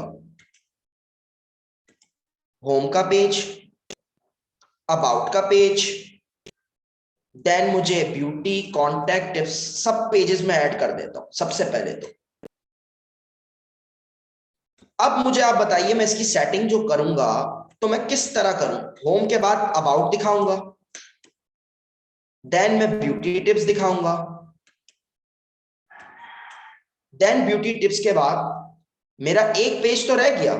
होम का पेज, अबाउट का पेज, देन मुझे ब्यूटी, कॉन्टैक्ट, टिप्स, सब पेजेस में ऐड कर देता हूं सबसे पहले तो। अब मुझे आप बताइए मैं इसकी सेटिंग जो करूंगा तो मैं किस तरह करूं। होम के बाद अबाउट दिखाऊंगा, देन मैं ब्यूटी टिप्स दिखाऊंगा, देन ब्यूटी टिप्स के बाद मेरा एक पेज तो रह गया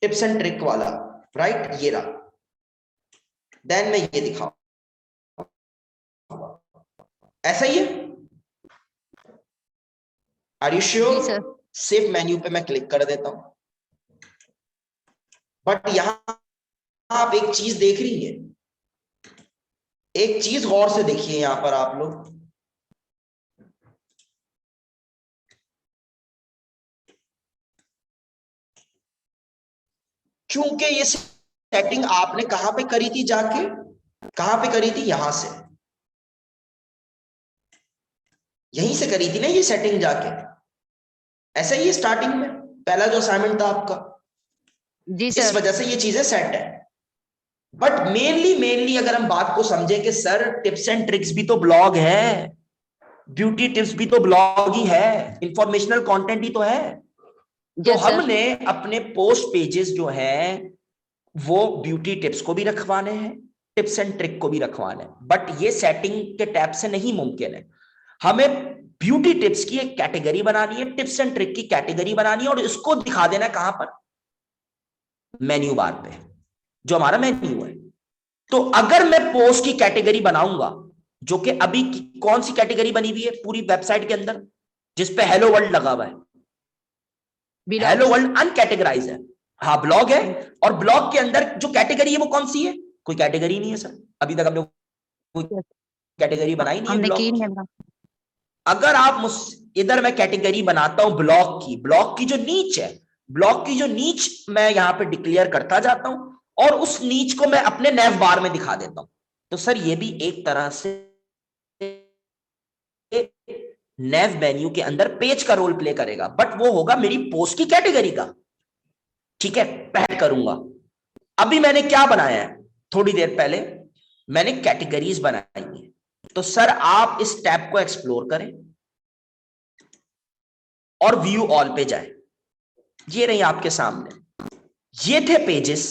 टिप्स एंड ट्रिक वाला, राइट? ये रहा। देन मैं ये दिखाऊंगा, ऐसा ही है। Are you sure? जी सर। सेव मेन्यू पे मैं क्लिक कर देता हूं। बट यहां आप एक चीज देख रही हैं, एक चीज गौर से देखिए यहां पर आप लोग। क्योंकि ये सेटिंग आपने कहां पे करी थी, जाके कहां पे करी थी? यहां से, यहीं से करी थी ना ये सेटिंग जाके। ऐसा ही है स्टार्टिंग में पहला जो असाइनमेंट था आपका, जी इस सर। वजह से ये चीजें सेट है। बट मेनली अगर हम बात को समझे कि सर टिप्स एंड ट्रिक्स भी तो ब्लॉग है, ब्यूटी टिप्स भी तो ब्लॉग ही है, इंफॉर्मेशनल कंटेंट ही तो है, तो यस सर। हमने अपने पोस्ट पेजेस जो है वो ब्यूटी टिप्स को भी रखवाने हैं, टिप्स एंड ट्रिक को भी रखवाने हैं। बट ये सेटिंग के टैब से नहीं मुमकिन है। हमें ब्यूटी टिप्स की एक कैटेगरी बनानी है, टिप्स एंड ट्रिक की कैटेगरी बनानी है, और इसको दिखा देना है कहां पर? मेन्यू बार पे, जो हमारा मेन्यू है। तो अगर मैं पोस्ट की कैटेगरी बनाऊंगा, जो कि अभी कौन सी कैटेगरी बनी हुई है पूरी वेबसाइट के अंदर, जिसपे हेलो वर्ल्ड लगा हुआ है? Hello blogs. वर्ल्ड अनकैटेगराइज है। हाँ ब्लॉग है, और ब्लॉग के अंदर जो कैटेगरी है वो कौन सी है? कोई कैटेगरी नहीं है सर, अभी तक हमने कोई कैटेगरी बनाई नहीं है हमने की ब्लॉग नहीं की। बना। अगर आप मुझ इधर मैं कैटेगरी बनाता हूं ब्लॉग की, ब्लॉग की जो नीच है, ब्लॉग की जो नीच मैं यहां पे डिक्लेयर करता जाता हूं, और उस नीच को मैं अपने नेव बार में दिखा देता हूं। तो सर ये भी एक तरह से नेव मेन्यू के अंदर पेज का रोल प्ले करेगा, बट वो होगा मेरी पोस्ट की कैटेगरी का। ठीक है, पहले करूंगा। अभी मैंने क्या बनाया है, थोड़ी देर पहले मैंने कैटेगरीज बनाई है। तो सर आप इस टैब को एक्सप्लोर करें और व्यू ऑल पे जाए। ये रही आपके सामने, ये थे पेजेस,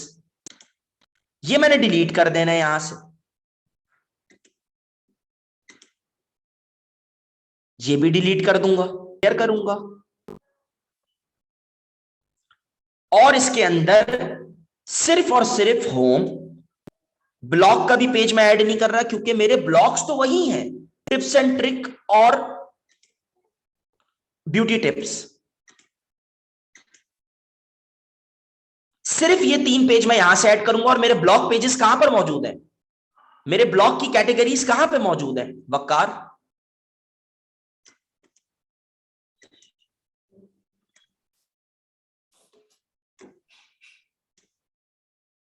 ये मैंने डिलीट कर देना है यहां से। ये भी डिलीट कर दूंगा, क्लियर करूंगा। और इसके अंदर सिर्फ और सिर्फ होम, ब्लॉग का भी पेज मैं ऐड नहीं कर रहा, क्योंकि मेरे ब्लॉग्स तो वही हैं, टिप्स एंड ट्रिक और ब्यूटी टिप्स। सिर्फ ये 3 पेज मैं यहां से ऐड करूंगा। और मेरे ब्लॉग पेजेस कहां पर मौजूद हैं, मेरे ब्लॉग की कैटेगरीज कहां पे मौजूद है? वकार,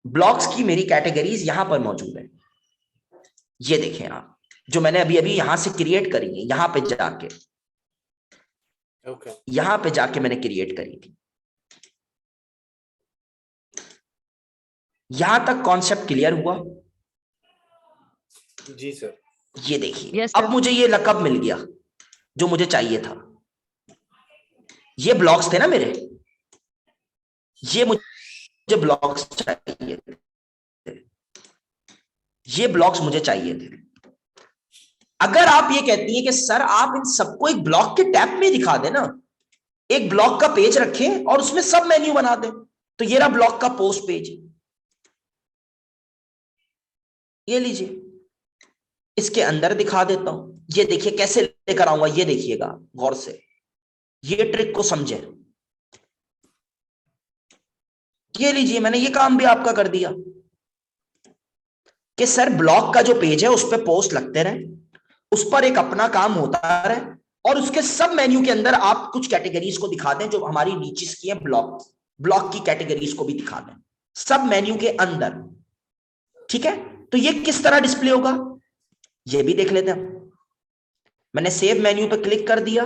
ब्लॉग्स की मेरी कैटेगरीज यहां पर मौजूद है। ये देखें आप, जो मैंने अभी अभी यहां से क्रिएट करी है, यहां पे जाके यहां पे जाके मैंने क्रिएट करी थी। यहां तक कॉन्सेप्ट क्लियर हुआ? जी सर। ये देखिए, यस सर। अब मुझे ये लकब मिल गया जो मुझे चाहिए था। ये ब्लॉग्स थे ना मेरे, ये मुझे ब्लॉग्स चाहिए थे, ये ब्लॉग्स मुझे चाहिए थे। अगर आप ये कहती हैं कि सर आप इन सबको एक ब्लॉग के टैब में दिखा देना, एक ब्लॉग का पेज रखें और उसमें सब मेन्यू बना दें, तो ये रहा ब्लॉग का पोस्ट पेज, ये लीजिए। इसके अंदर दिखा देता हूं। ये देखिए कैसे लेकर आऊंगा, ये देखिएगा गौर से, ये ट्रिक को समझे। ये लीजिए, मैंने ये काम भी आपका कर दिया कि सर ब्लॉग का जो पेज है उस पर पोस्ट लगते रहे, उस पर एक अपना काम होता रहे, और उसके सब मेन्यू के अंदर आप कुछ कैटेगरीज को दिखा दें जो हमारी नीचे की है, ब्लॉग ब्लॉग की कैटेगरीज को भी दिखा दें सब मेन्यू के अंदर। ठीक है, तो ये किस तरह डिस्प्ले होगा ये भी देख लेते हैं। मैंने सेव मेन्यू पे क्लिक कर दिया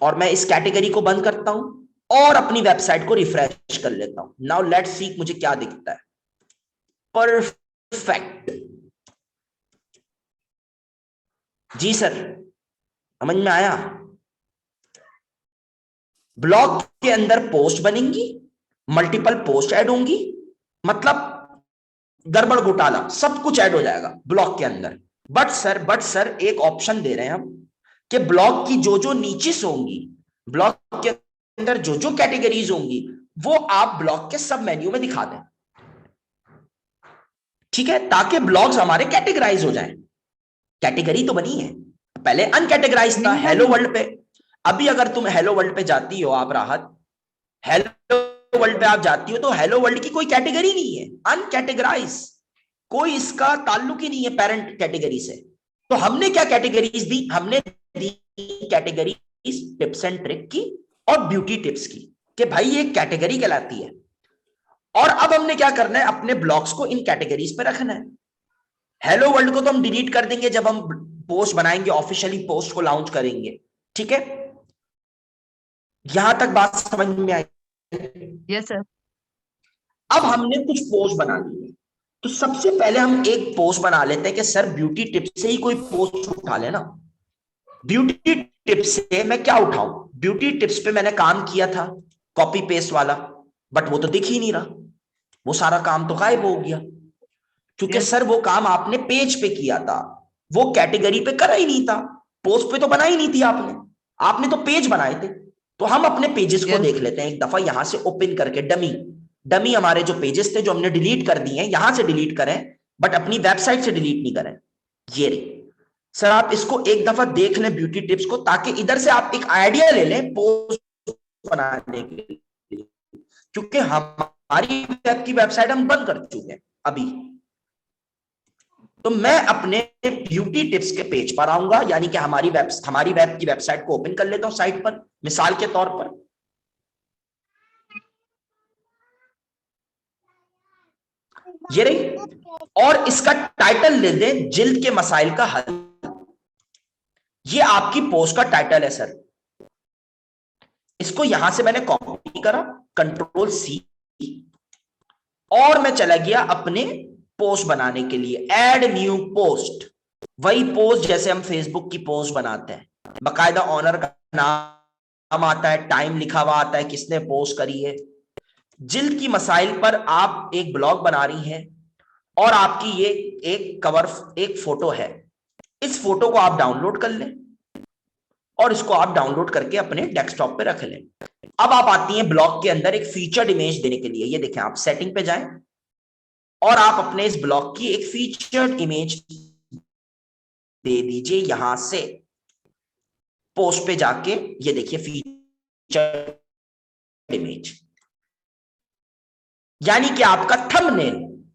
और मैं इस कैटेगरी को बंद करता हूं और अपनी वेबसाइट को रिफ्रेश कर लेता हूं। नाउ लेट्स सी मुझे क्या दिखता है। परफेक्ट, जी सर, समझ में आया। ब्लॉग के अंदर पोस्ट बनेंगी, मल्टीपल पोस्ट ऐड होंगी, मतलब गड़बड़ घोटाला सब कुछ ऐड हो जाएगा ब्लॉग के अंदर। बट सर एक ऑप्शन दे रहे हैं हम कि ब्लॉग की जो जो नीचेस होंगी, ब्लॉग के अंदर जो जो कैटेगरीज होंगी वो आप ब्लॉग के सब मेन्यू में दिखा दें। ठीक है, ताकि ब्लॉग्स हमारे कैटेगराइज हो जाएं। कैटेगरी तो बनी है, पहले अनकैटेगराइज था हेलो वर्ल्ड पे। अभी अगर तुम हेलो वर्ल्ड पे जाती हो, आप राहत हेलो वर्ल्ड पे आप जाती हो तो हेलो वर्ल्ड की कोई कैटेगरी नहीं है, अनकैटेगराइज, कोई इसका ताल्लुक ही नहीं है पेरेंट कैटेगरी से। तो हमने क्या कैटेगरीज दी, हमने दी कैटेगरीज टिप्स एंड ट्रिक की और ब्यूटी टिप्स की, कि भाई ये कैटेगरी कहलाती है। और अब हमने क्या करना है, अपने ब्लॉग्स को इन कैटेगरीज पे रखना है। हेलो वर्ल्ड को तो हम डिलीट कर देंगे जब हम पोस्ट बनाएंगे, ऑफिशियली पोस्ट को लॉन्च करेंगे। ठीक है, यहां तक बात समझ में आई। Yes sir. अब हमने कुछ पोस्ट बना ली है, तो सबसे पहले हम एक पोस्ट बना लेते हैं कि सर ब्यूटी टिप्स से ही कोई पोस्ट उठा लेना। ब्यूटी टिप्स से मैं क्या उठाऊं, ब्यूटी टिप्स पे मैंने काम किया था कॉपी पेस्ट वाला, बट वो तो दिख ही नहीं रहा, वो सारा काम तो गायब हो गया, क्योंकि यस सर वो काम आपने पेज पे किया था, वो कैटेगरी पे करा ही नहीं था, पोस्ट पे तो बना ही नहीं थी आपने, आपने तो पेज बनाए थे। तो हम अपने पेजेस को यस देख लेते हैं एक दफा यहां से ओपन करके, डमी डमी हमारे जो पेजेस थे जो हमने डिलीट कर दिए हैं, यहां से डिलीट करें, बट अपनी वेबसाइट से डिलीट नहीं करें। ये रही सर, आप इसको एक दफा देख लें ब्यूटी टिप्स को, ताकि इधर से आप एक आइडिया ले लें पोस्ट बनाने के लिए, क्योंकि हमारी वेब की वेबसाइट हम बंद कर चुके हैं अभी। तो मैं अपने ब्यूटी टिप्स के पेज पर आऊंगा, यानी कि हमारी वेब की वेबसाइट को ओपन कर लेता हूं साइट पर, मिसाल के तौर पर। ये रही, और इसका टाइटल दे दें जिल्द के मसाइल का हल। ये आपकी पोस्ट का टाइटल है सर। इसको यहां से मैंने कॉपी करा, कंट्रोल सी, और मैं चला गया अपने पोस्ट बनाने के लिए, ऐड न्यू पोस्ट। वही पोस्ट जैसे हम फेसबुक की पोस्ट बनाते हैं, बाकायदा ऑनर का नाम आता है, टाइम लिखा हुआ आता है, किसने पोस्ट करी है। जिल्द की मसाइल पर आप एक ब्लॉग बना रही हैं और आपकी ये एक कवर, एक फोटो है, इस फोटो को आप डाउनलोड कर लें और इसको आप डाउनलोड करके अपने डेस्कटॉप पे रख लें। अब आप आती हैं ब्लॉग के अंदर एक फीचर्ड इमेज देने के लिए, ये देखें, आप सेटिंग पे जाएं और आप अपने इस ब्लॉग की एक फीचर्ड इमेज दे दीजिए यहां से, पोस्ट पे जाके ये देखिए फीचर्ड इमेज, यानी कि आपका थंबनेल,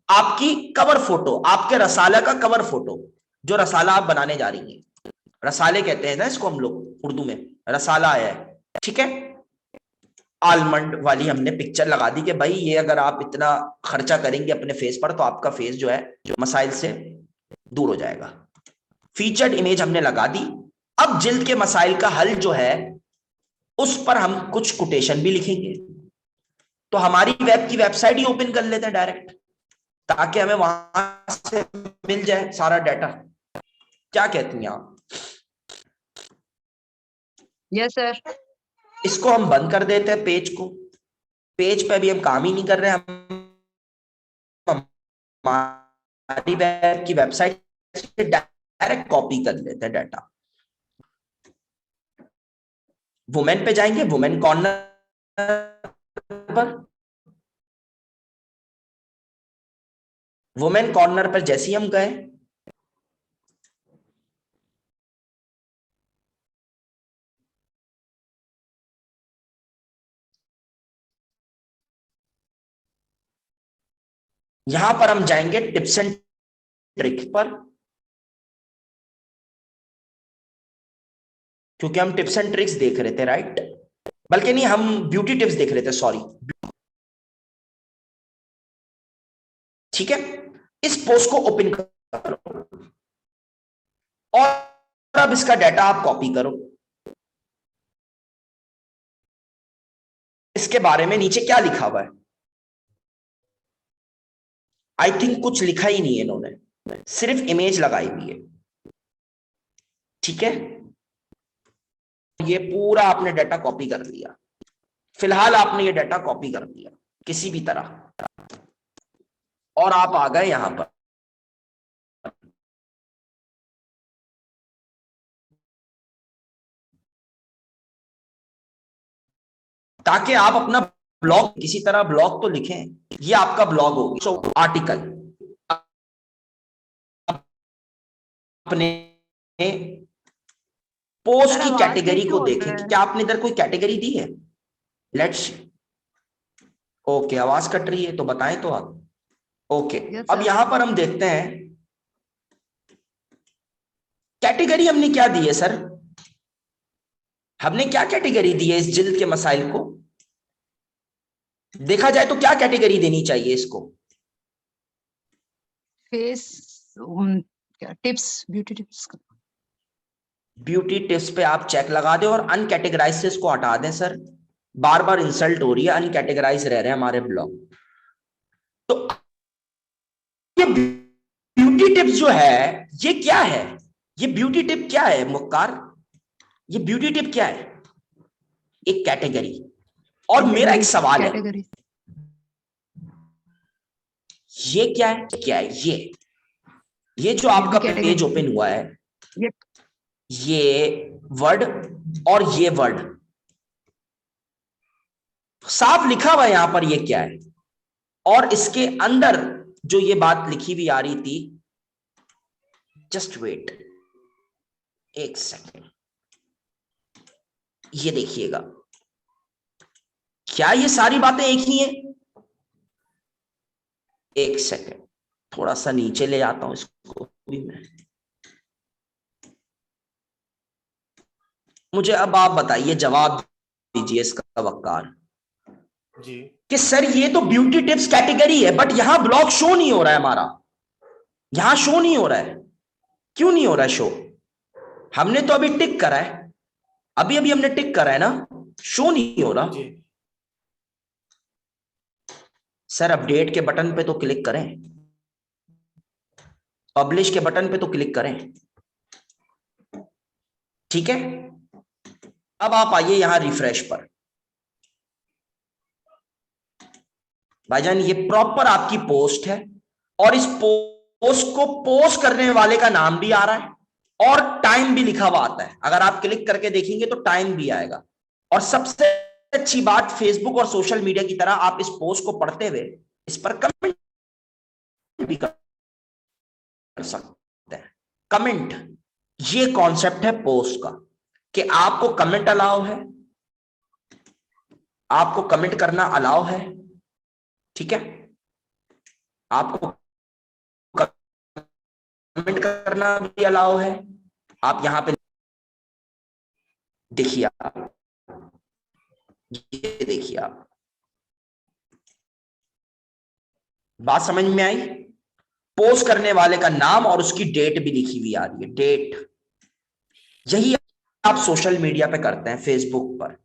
आपकी कवर फोटो, आपके रसाला का कवर फोटो, जो रसाला आप बनाने जा रही हैं, रसाले कहते हैं ना इसको हम लोग उर्दू में, रसाला आया है। ठीक है, आलमंड वाली हमने पिक्चर लगा दी कि भाई ये अगर आप इतना खर्चा करेंगे अपने फेस पर तो आपका फेस जो है जो मसाइल से दूर हो जाएगा। फीचर्ड इमेज हमने लगा दी। अब जिल्द के मसाइल का हल जो है उस पर हम कुछ कोटेशन भी लिखेंगे। तो हमारी वेब की वेबसाइट ही ओपन कर लेते हैं डायरेक्ट, ताकि हमें वहां से मिल जाए सारा डाटा। क्या कहती हैं आप? Yes sir. इसको हम बंद कर देते हैं पेज को, पेज पे अभी हम काम ही नहीं कर रहे हैं, हम हमारी वेब की वेबसाइट से डायरेक्ट कॉपी कर लेते हैं डाटा। वुमेन पे जाएंगे, वुमेन कॉर्नर पर, वुमेन कॉर्नर पर जैसे ही हम गए यहां पर हम जाएंगे टिप्स एंड ट्रिक पर, क्योंकि हम टिप्स एंड ट्रिक्स देख रहे थे, राइट? बल्कि नहीं, हम ब्यूटी टिप्स देख रहे थे, सॉरी। ठीक है, इस पोस्ट को ओपन करो और अब इसका डाटा आप कॉपी करो। इसके बारे में नीचे क्या लिखा हुआ है? आई थिंक कुछ लिखा ही नहीं है इन्होंने, सिर्फ इमेज लगाई हुई है। ठीक है, ये पूरा आपने डाटा कॉपी कर लिया। फिलहाल आपने ये डाटा कॉपी कर दिया किसी भी तरह, और आप आ गए यहां पर। ताकि आप अपना ब्लॉग, किसी तरह ब्लॉग तो लिखें। ये आपका ब्लॉग होगा, सो आर्टिकल अपने पोस्ट सर की आवाज कैटेगरी कैसे को होता देखें कि है? क्या आपने इधर कोई कैटेगरी दी है। लेट्स, ओके, आवाज कट रही है तो बताएं तो आप। ओके, यस अब सर। यहां पर हम देखते हैं कैटेगरी हमने क्या दी है सर। हमने क्या कैटेगरी दी है इस जिल्द के मसाइल को? देखा जाए तो क्या कैटेगरी देनी चाहिए इसको? फेस क्या टिप्स, ब्यूटी टिप्स का। ब्यूटी टिप्स पे आप चेक लगा दें और अनकैटेगराइज से इसको हटा दें सर। बार बार इंसल्ट हो रही है, अनकैटेगराइज रह रहे हैं हमारे ब्लॉग। तो ये ब्यूटी टिप्स जो है ये क्या है? ये ब्यूटी टिप क्या है मुक्कार? ये ब्यूटी टिप क्या है? एक कैटेगरी। और मेरा एक सवाल है, कैटेगरी। ये क्या है? क्या है ये जो आपका पेज कैटेगरी। ओपन हुआ है, ये ये वर्ड और ये वर्ड साफ लिखा हुआ है यहां पर, ये क्या है? और इसके अंदर जो ये बात लिखी हुई आ रही थी, जस्ट वेट एक सेकेंड, ये देखिएगा, क्या ये सारी बातें एक ही हैं? एक सेकेंड, थोड़ा सा नीचे ले जाता हूं इसको भी मैं। मुझे अब आप बताइए, जवाब दीजिए इसका वक्कार, जी कि सर ये तो ब्यूटी टिप्स कैटेगरी है, बट यहां ब्लॉग शो नहीं हो रहा है हमारा। यहां शो नहीं हो रहा है, क्यों नहीं हो रहा है शो? हमने तो अभी टिक करा है, अभी अभी हमने टिक करा है ना, शो नहीं हो रहा। जी सर अपडेट के बटन पे तो क्लिक करें, पब्लिश के बटन पे तो क्लिक करें। ठीक है, अब आप आइए यहां रिफ्रेश पर। भाईजान ये प्रॉपर आपकी पोस्ट है, और इस पोस्ट को पोस्ट करने वाले का नाम भी आ रहा है और टाइम भी लिखा हुआ आता है। अगर आप क्लिक करके देखेंगे तो टाइम भी आएगा। और सबसे अच्छी बात, फेसबुक और सोशल मीडिया की तरह आप इस पोस्ट को पढ़ते हुए इस पर कमेंट भी कर सकते हैं। कमेंट, ये कॉन्सेप्ट है पोस्ट का, कि आपको कमेंट अलाउ है, आपको कमेंट करना अलाउ है। ठीक है, आपको कमेंट करना भी अलाउ है। आप यहां पे देखिए, आप ये देखिए, आप बात समझ में आई? पोस्ट करने वाले का नाम और उसकी डेट भी लिखी हुई आ रही है, डेट। यही आप सोशल मीडिया पे करते हैं, फेसबुक पर।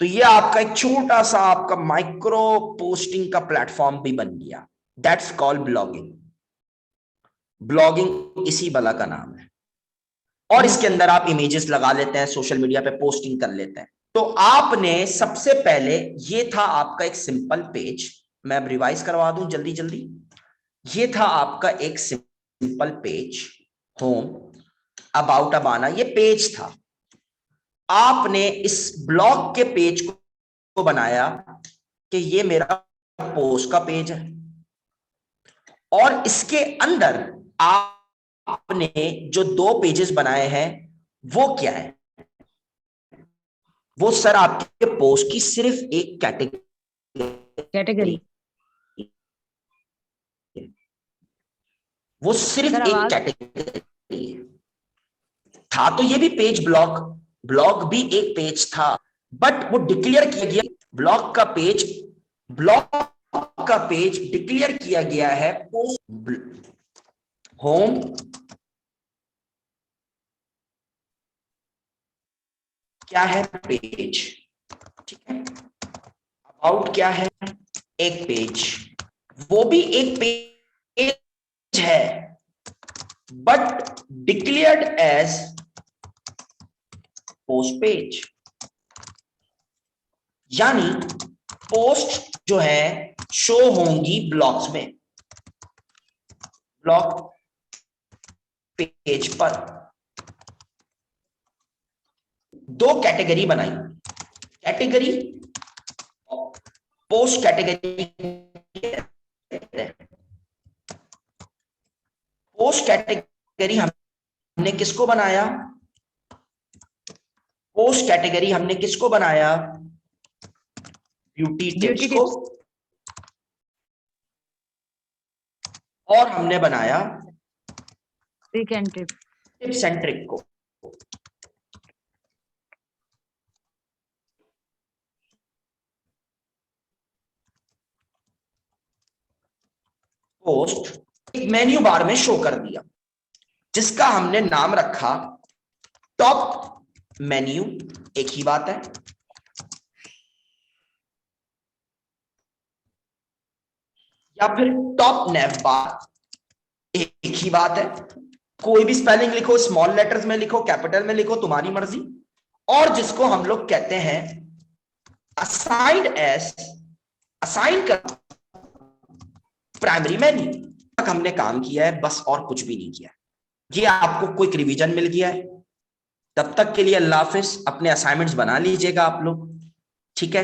तो ये आपका एक छोटा सा आपका माइक्रो पोस्टिंग का प्लेटफॉर्म भी बन गया। That's called blogging. ब्लॉगिंग इसी बला का नाम है। और यस इसके सर। अंदर आप इमेजेस लगा लेते हैं, सोशल मीडिया पे पोस्टिंग कर लेते हैं। तो आपने सबसे पहले, ये था आपका एक सिंपल पेज, मैं अब रिवाइज करवा दूं जल्दी जल्दी। ये था आपका एक सिंपल पेज, होम, अबाउट अबाना, ये पेज था। आपने इस ब्लॉग के पेज को बनाया कि ये मेरा पोस्ट का पेज है, और इसके अंदर आपने जो दो पेजेस बनाए हैं वो क्या है? वो सर आपके पोस्ट की सिर्फ एक कैटेगरी कैटेगरी। वो सिर्फ सर, एक आवाज- कैटेगरी है। था तो ये भी पेज ब्लॉग, ब्लॉग भी एक पेज था, बट वो डिक्लेयर किया गया ब्लॉग का पेज, ब्लॉग का पेज डिक्लेयर किया गया है पोस्ट होम क्या है पेज, ठीक है। अबाउट क्या है, एक पेज, वो भी एक पेज है but declared as post page. यानी पोस्ट जो है शो होंगी ब्लॉग्स में, ब्लॉग पेज पर। दो कैटेगरी बनाई, category post category, post category हमने किसको बनाया, पोस्ट कैटेगरी हमने किसको बनाया, ब्यूटी टिप्स Beauty को, tips. और हमने बनाया Trick and tip. Tips and trick को। पोस्ट एक मेन्यू बार में शो कर दिया जिसका हमने नाम रखा टॉप मेन्यू, एक ही बात है, या फिर टॉप नेव बार, एक ही बात है। कोई भी स्पेलिंग लिखो, स्मॉल लेटर्स में लिखो, कैपिटल में लिखो, तुम्हारी मर्जी। और जिसको हम लोग कहते हैं असाइंड एस, असाइन कर प्राइमरी मेन्यू। तक हमने काम किया है बस, और कुछ भी नहीं किया। ये आपको क्विक रिवीजन मिल गया है। तब तक के लिए अल्लाह हाफिज, अपने असाइनमेंट्स बना लीजिएगा आप लोग, ठीक है।